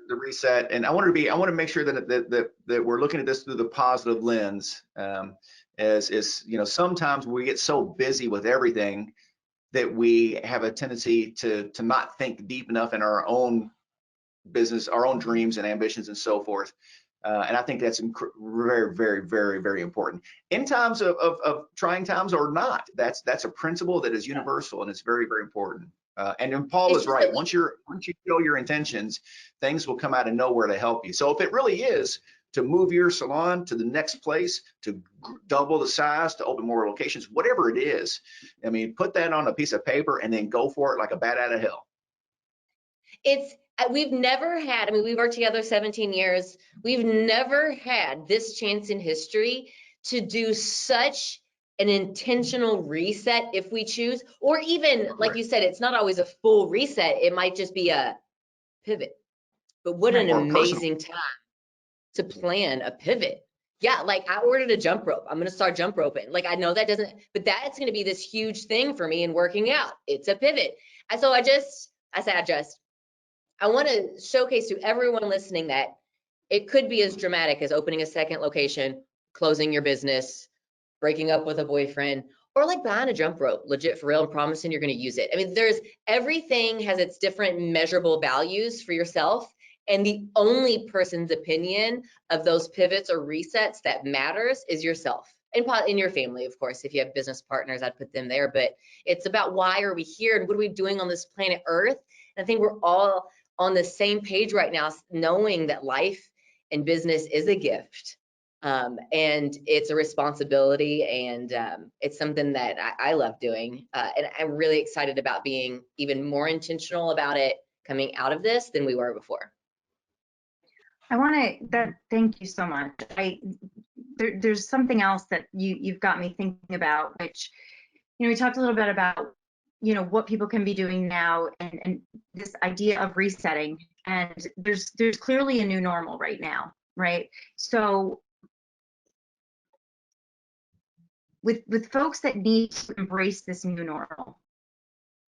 reset, and I want to make sure that we're looking at this through the positive lens. Sometimes we get so busy with everything that we have a tendency to not think deep enough in our own business, our own dreams and ambitions and so forth. And I think that's very, very, very, very important in times of trying times or not. That's a principle that is universal, and it's very, very important. And then Paul is right. Once you show your intentions, things will come out of nowhere to help you. So if it really is to move your salon to the next place, to double the size, to open more locations, whatever it is, I mean, put that on a piece of paper and then go for it like a bat out of hell. We've never had, I mean, we've worked together 17 years. We've never had this chance in history to do such an intentional reset if we choose, or even, like you said, it's not always a full reset. It might just be a pivot. But what an amazing time to plan a pivot. Yeah, like I ordered a jump rope. I'm going to start jump roping. Like I know that doesn't, but that's going to be this huge thing for me in working out. It's a pivot. And so I want to showcase to everyone listening that it could be as dramatic as opening a second location, closing your business, breaking up with a boyfriend, or like buying a jump rope, legit for real, and promising you're going to use it. I mean, everything has its different measurable values for yourself. And the only person's opinion of those pivots or resets that matters is yourself. And in your family, of course, if you have business partners, I'd put them there. But it's about why are we here and what are we doing on this planet Earth? And I think we're all on the same page right now, knowing that life and business is a gift. And it's a responsibility, and it's something that I love doing. And I'm really excited about being even more intentional about it coming out of this than we were before. Thank you so much. There's something else that you've got me thinking about, which, we talked a little bit about, what people can be doing now and this idea of resetting. And there's clearly a new normal right now, right? So with folks that need to embrace this new normal,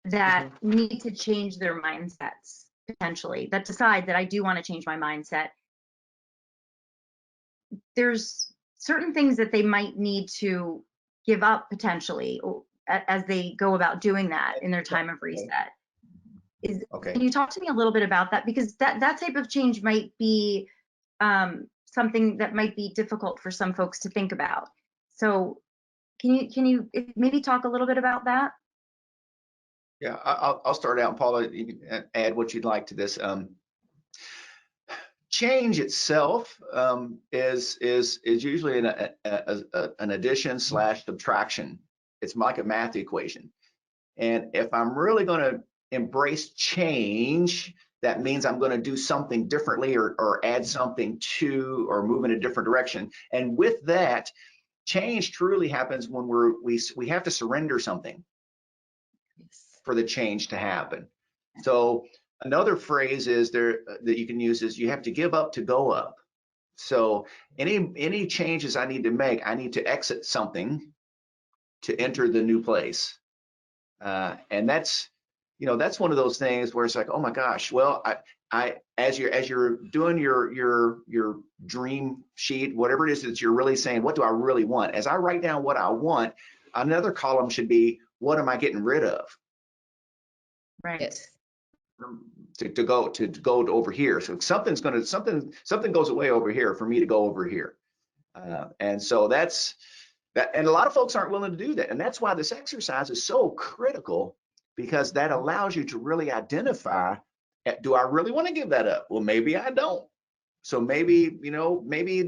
that need to change their mindsets potentially, that decide that I do want to change my mindset, there's certain things that they might need to give up potentially as they go about doing that in their time of reset. Can you talk to me a little bit about that? Because that type of change might be something that might be difficult for some folks to think about. So can you maybe talk a little bit about that? Yeah, I'll start out, Paula. You can add what you'd like to this. Change itself is usually an addition / subtraction. It's like a math equation. And if I'm really going to embrace change, that means I'm going to do something differently or add something to or move in a different direction. And with that, change truly happens when we have to surrender something for the change to happen. So another phrase is there that you can use is you have to give up to go up. So any changes I need to make, I need to exit something to enter the new place. And that's one of those things where it's like, oh my gosh, well, as you're doing your dream sheet, whatever it is that you're really saying, what do I really want? As I write down what I want, another column should be, what am I getting rid of? Right. To go over here. So something goes away over here for me to go over here. And so that's that. And a lot of folks aren't willing to do that. And that's why this exercise is so critical, because that allows you to really identify, do I really want to give that up? Well, maybe I don't. So maybe, maybe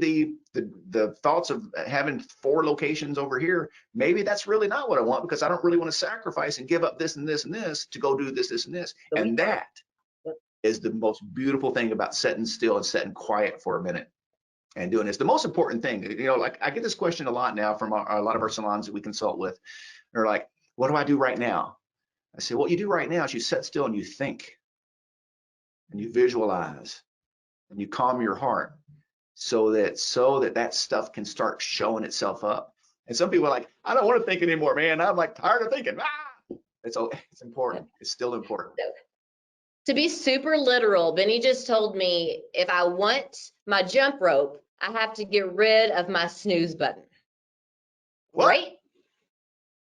the thoughts of having 4 locations over here, maybe that's really not what I want, because I don't really want to sacrifice and give up this and this and this to go do this, this and this. And that is the most beautiful thing about sitting still and sitting quiet for a minute and doing this. The most important thing, like I get this question a lot now from a lot of our salons that we consult with. They're like, what do I do right now? I say, what you do right now is you sit still and you think and you visualize and you calm your heart so that stuff can start showing itself up. And some people are like, I don't want to think anymore, man. I'm like tired of thinking. It's important. It's still important. To be super literal, Benny just told me if I want my jump rope, I have to get rid of my snooze button. What? Right?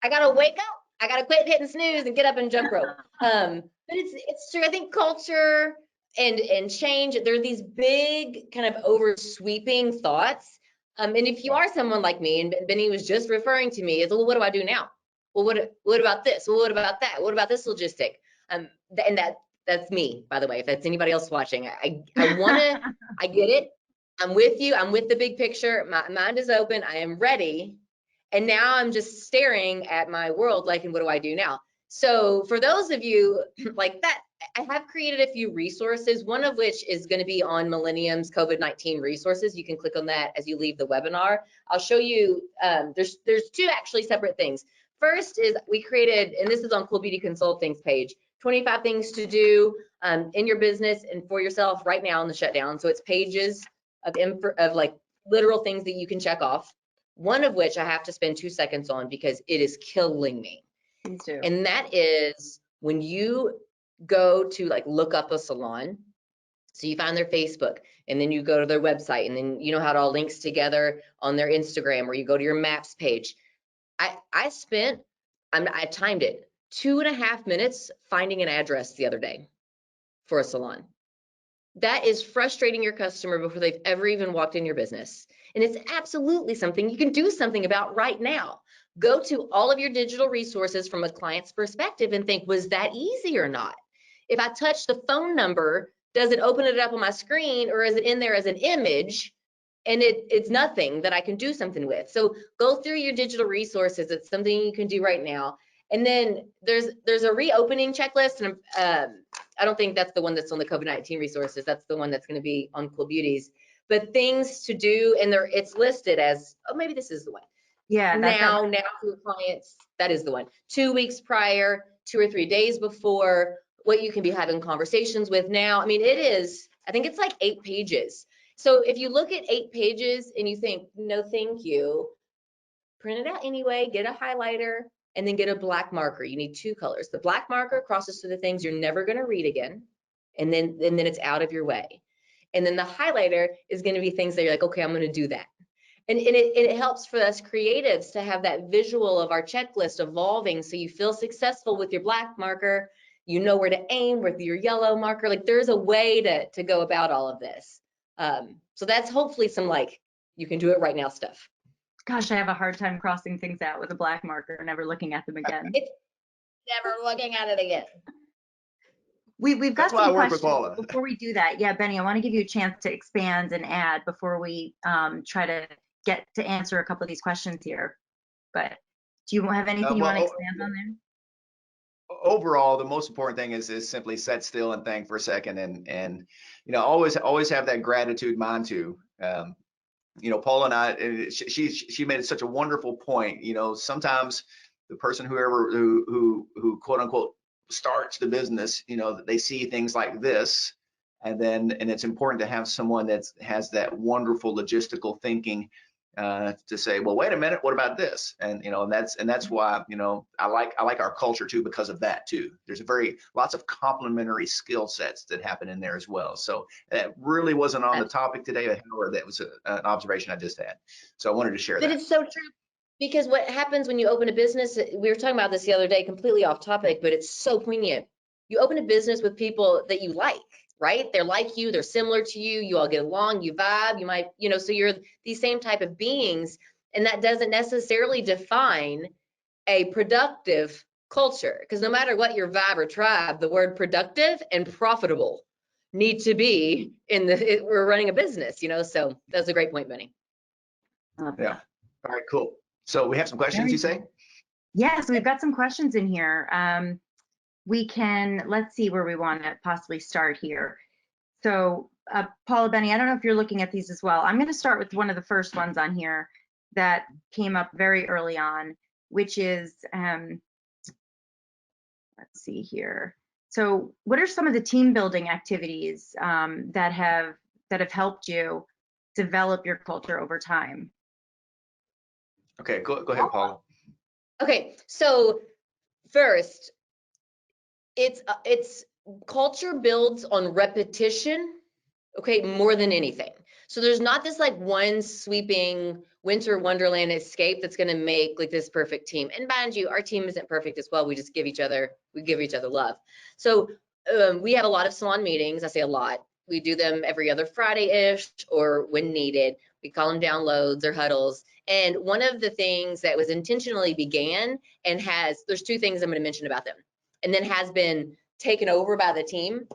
I gotta wake up. I gotta quit hitting snooze and get up and jump rope. But it's true. I think culture, and change. There are these big kind of oversweeping thoughts. And if you are someone like me, and Benny was just referring to me as, well, what do I do now? Well, what about this? Well, what about that? What about this logistic? And that's me, by the way, if that's anybody else watching. I get it. I'm with you. I'm with the big picture. My mind is open. I am ready. And now I'm just staring at my world like, and what do I do now? So for those of you like that, I have created a few resources, one of which is going to be on Millennium's COVID-19 resources. You can click on that as you leave the webinar. I'll show you, there's two actually separate things. First is we created, and this is on Cool Beauty Consulting's page, 25 things to do in your business and for yourself right now in the shutdown. So it's pages of like literal things that you can check off. One of which I have to spend 2 seconds on because it is killing me. Me too. And that is when you go to like look up a salon. So you find their Facebook and then you go to their website and then you know how it all links together on their Instagram, or you go to your maps page. I timed it 2.5 minutes finding an address the other day for a salon. That is frustrating your customer before they've ever even walked in your business. And it's absolutely something you can do something about right now. Go to all of your digital resources from a client's perspective and think, was that easy or not? If I touch the phone number, does it open it up on my screen, or is it in there as an image? And it's nothing that I can do something with. So go through your digital resources. It's something you can do right now. And then there's a reopening checklist, and I don't think that's the one that's on the COVID-19 resources. That's the one that's going to be on Cool Beauties. But things to do, and it's listed as, oh, maybe this is the one. Yeah. Now for clients, that is the one. 2 weeks prior, 2 or 3 days before, what you can be having conversations with now. I mean, it is, I think it's like 8 pages. So if you look at 8 pages and you think, no, thank you, print it out anyway, get a highlighter, and then get a black marker. You need 2 colors. The black marker crosses through the things you're never going to read again, and then it's out of your way. And then the highlighter is going to be things that you're like, okay, I'm going to do that. And it helps for us creatives to have that visual of our checklist evolving, so you feel successful with your black marker. You know where to aim with your yellow marker. Like, there's a way to go about all of this. So that's hopefully some, like, you can do it right now stuff. Gosh, I have a hard time crossing things out with a black marker and never looking at them again. It's never looking at it again. We've got That's why I some work with questions. Paula. Before we do that, yeah, Benny, I want to give you a chance to expand and add before we try to get to answer a couple of these questions here. But do you have anything you want to expand on there? Overall, the most important thing is simply sit still and think for a second, and you know, always have that gratitude mind too. You know, Paula and I, she made such a wonderful point. You know, sometimes the person who quote unquote starts the business, you know, they see things like this, and it's important to have someone that has that wonderful logistical thinking to say, well, wait a minute, what about this? And you know, and that's why, you know, I like our culture too, because of that too. There's lots of complementary skill sets that happen in there as well. So that really wasn't on the topic today, however, that was an observation I just had. So I wanted to share that. But it's so true, because what happens when you open a business, we were talking about this the other day, completely off topic, but it's so poignant. You open a business with people that you like, right? They're like you, they're similar to you, you all get along, you vibe, you might, you know, so you're these same type of beings, and that doesn't necessarily define a productive culture, because no matter what your vibe or tribe, the word productive and profitable need to be we're running a business, you know, so that's a great point, Benny. Yeah. All right, cool. So we have some questions, you say? Yeah, so we've got some questions in here. Let's see where we want to possibly start here. So Paula, Benny, I don't know if you're looking at these as well. I'm going to start with one of the first ones on here that came up very early on, which is, let's see here. So what are some of the team building activities that have helped you develop your culture over time? Okay, go ahead, Paula. Okay, so first, it's culture builds on repetition, okay, more than anything. So there's not this like one sweeping winter wonderland escape that's going to make like this perfect team. And mind you, our team isn't perfect as well. We just give each other love. So we have a lot of salon meetings. I say a lot. We do them every other Friday-ish or when needed. We call them downloads or huddles. And one of the things that was intentionally began and there's two things I'm going to mention about them, and then has been taken over by the team.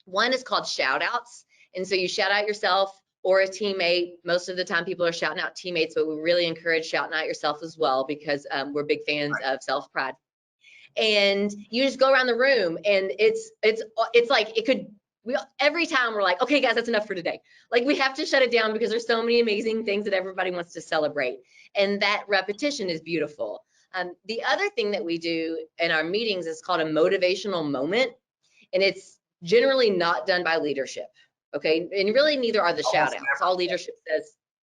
One is called shout outs. And so you shout out yourself or a teammate. Most of the time people are shouting out teammates, but we really encourage shouting out yourself as well, because we're big fans of self-pride. And you just go around the room, and it's like every time we're like, okay guys, that's enough for today. Like, we have to shut it down because there's so many amazing things that everybody wants to celebrate, and that repetition is beautiful. The other thing that we do in our meetings is called a motivational moment, and it's generally not done by leadership. Okay, and really neither are the shout outs. All leadership says,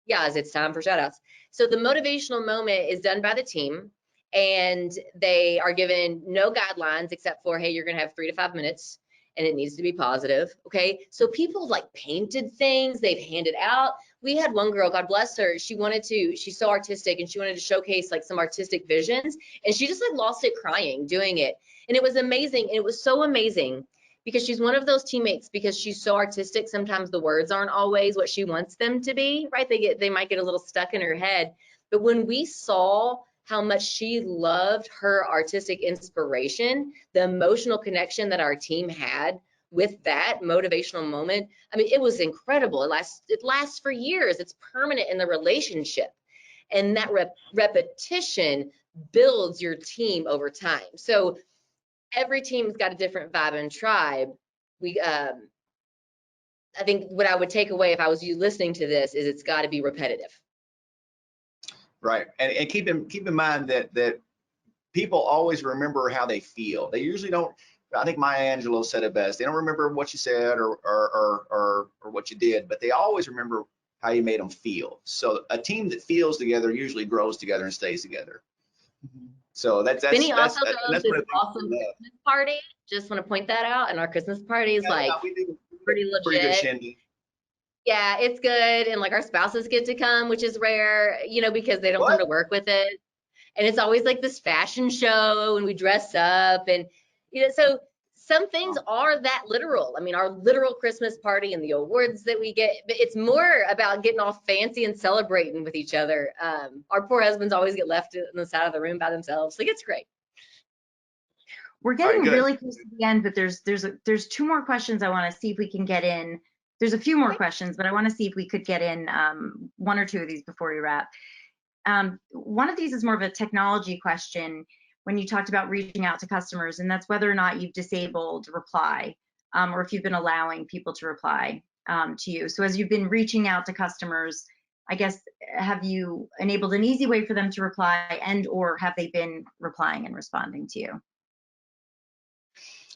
yeah, it's time for shout outs. So the motivational moment is done by the team, and they are given no guidelines except for, hey, you're going to have 3 to 5 minutes and it needs to be positive. Okay, so people like painted things, they've handed out. We had one girl, God bless her, she's so artistic, and she wanted to showcase like some artistic visions, and she just like lost it crying doing it. And it was amazing. And it was so amazing because she's one of those teammates, because she's so artistic, sometimes the words aren't always what she wants them to be, right? They might get a little stuck in her head. But when we saw how much she loved her artistic inspiration, the emotional connection that our team had with that motivational moment, I mean, it was incredible. It lasts for years. It's permanent in the relationship. And that repetition builds your team over time. So every team's got a different vibe and tribe. I think what I would take away if I was you listening to this is it's got to be repetitive. Right, and keep in mind that people always remember how they feel. They usually don't. I think Maya Angelou said it best. They don't remember what you said or what you did, but they always remember how you made them feel. So a team that feels together usually grows together and stays together. So Bennie also throws this awesome Christmas party. Just want to point that out. And our Christmas party is we do pretty legit. Pretty good shindig. Yeah, it's good. And like our spouses get to come, which is rare, because they don't come to work with it. And it's always like this fashion show, and we dress up, and so some things are that literal. I mean, our literal Christmas party and the awards that we get, but it's more about getting all fancy and celebrating with each other. Our poor husbands always get left on the side of the room by themselves. Like, it's great. We're getting really close to the end, but there's 2 more questions I want to see if we can get in. There's a few more questions, but I want to see if we could get in 1 or 2 of these before we wrap. One of these is more of a technology question when you talked about reaching out to customers, and that's whether or not you've disabled reply or if you've been allowing people to reply to you. So as you've been reaching out to customers, I guess, have you enabled an easy way for them to reply, and or have they been replying and responding to you?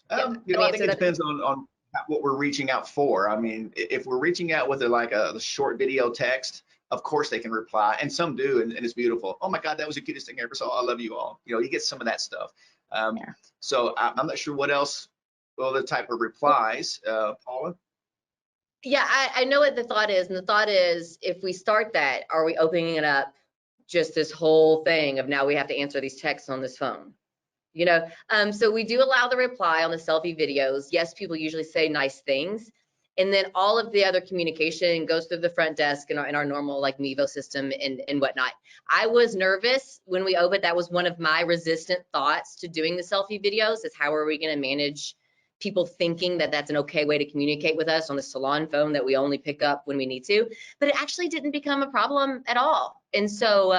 I think it depends on what we're reaching out for. I mean, if we're reaching out with a short video text, of course they can reply, and some do, and it's beautiful. Oh my God, that was the cutest thing I ever saw. I love you all. You get some of that stuff. So I'm not sure what else, other type of replies, Paula. Yeah, I know what the thought is, and the thought is, if we start that, are we opening it up just this whole thing of now we have to answer these texts on this phone? So we do allow the reply on the selfie videos. Yes, people usually say nice things. And then all of the other communication goes through the front desk in our normal like Meevo system and whatnot. I was nervous when we opened. That was one of my resistant thoughts to doing the selfie videos, is how are we going to manage people thinking that that's an okay way to communicate with us on the salon phone that we only pick up when we need to. But it actually didn't become a problem at all. And so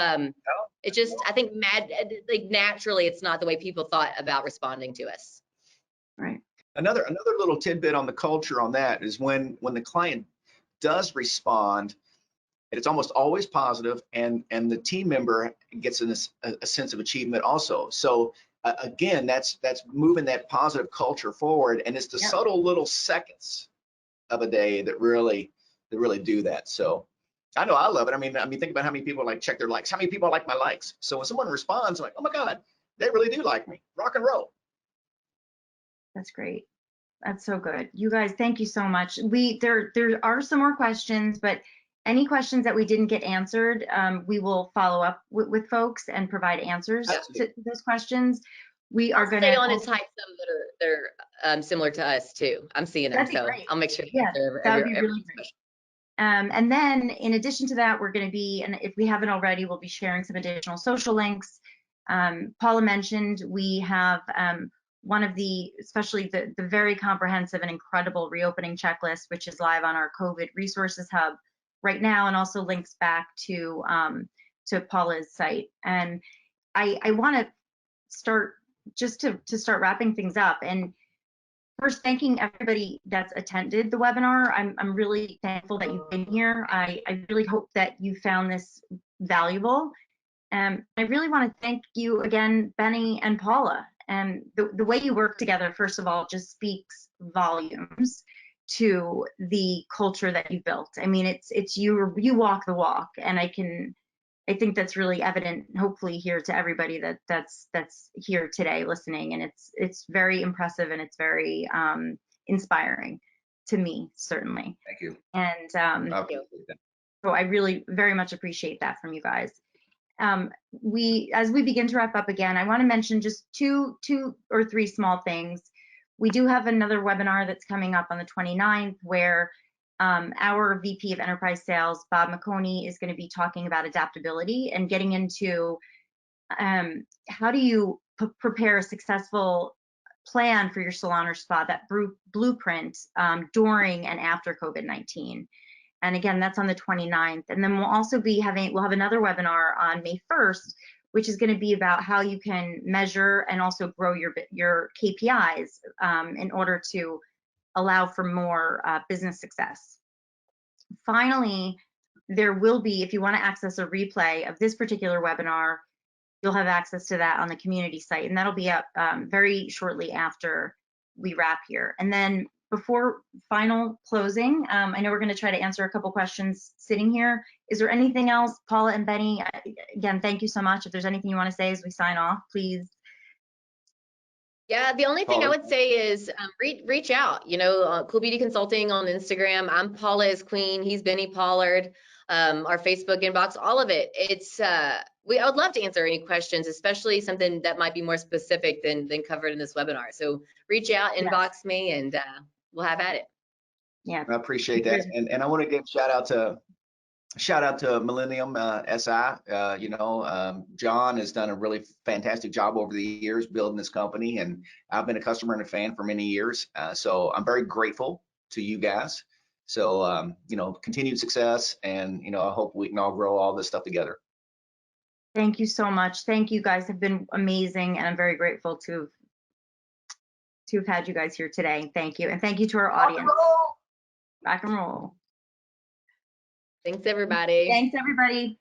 it just, I think naturally, it's not the way people thought about responding to us. Right. Another little tidbit on the culture on that is when the client does respond, it's almost always positive, and the team member gets a sense of achievement also. So again, that's moving that positive culture forward, and it's the subtle little seconds of a day that really do that. So I know I love it. I mean, think about how many people check their likes. How many people like my likes? So when someone responds, I'm like, oh my God, they really do like me. Rock and roll. That's great. That's so good. You guys, thank you so much. There are some more questions, but any questions that we didn't get answered, we will follow up with folks and provide answers to those questions. We are going to stay on and type some that similar to us too. I'm seeing them, That'd be so great. I'll make sure to Yeah, answer that would be really everyone's great. question. And then in addition to that, we're going to be, and if we haven't already, we'll be sharing some additional social links. Paula mentioned we have one of the, especially the very comprehensive and incredible reopening checklist, which is live on our COVID resources hub right now, and also links back to Paula's site. And I want to start just to start wrapping things up. And first, thanking everybody that's attended the webinar. I'm really thankful that you've been here. I really hope that you found this valuable. I really want to thank you again, Bennie and Paula. And the way you work together, first of all, just speaks volumes to the culture that you built. I mean, it's you walk the walk, and I think that's really evident, hopefully, here to everybody that's here today listening. And it's very impressive, and it's very inspiring to me, certainly. Thank you. And so I really very much appreciate that from you guys. As we begin to wrap up again, I want to mention just two or three small things. We do have another webinar that's coming up on the 29th where our VP of Enterprise Sales, Bob McConey, is going to be talking about adaptability and getting into how do you prepare a successful plan for your salon or spa, that blueprint during and after COVID-19. And again, that's on the 29th. And then we'll also be we'll have another webinar on May 1st, which is going to be about how you can measure and also grow your KPIs in order to allow for more business success. Finally, there will be, if you want to access a replay of this particular webinar, you'll have access to that on the community site, and that'll be up very shortly after we wrap here. And then before final closing, I know we're going to try to answer a couple questions sitting here. Is there anything else, Paula and Bennie? Again, thank you so much. If there's anything you want to say as we sign off, please. Yeah, the only thing I would say is reach out. You know, Cool Beauty Consulting on Instagram. I'm Paula is Queen. He's Bennie Pollard. Our Facebook inbox, all of it. It's I would love to answer any questions, especially something that might be more specific than covered in this webinar. So reach out, inbox me, and we'll have at it. Yeah, I appreciate that, and I want to give shout out to Millennium SI. John has done a really fantastic job over the years building this company, and I've been a customer and a fan for many years. So I'm very grateful to you guys. So, continued success, and, I hope we can all grow all this stuff together. Thank you so much. Thank you guys have been amazing, and I'm very grateful to have had you guys here today. Thank you. And thank you to our audience. Rock and roll. Thanks, everybody. Thanks, everybody.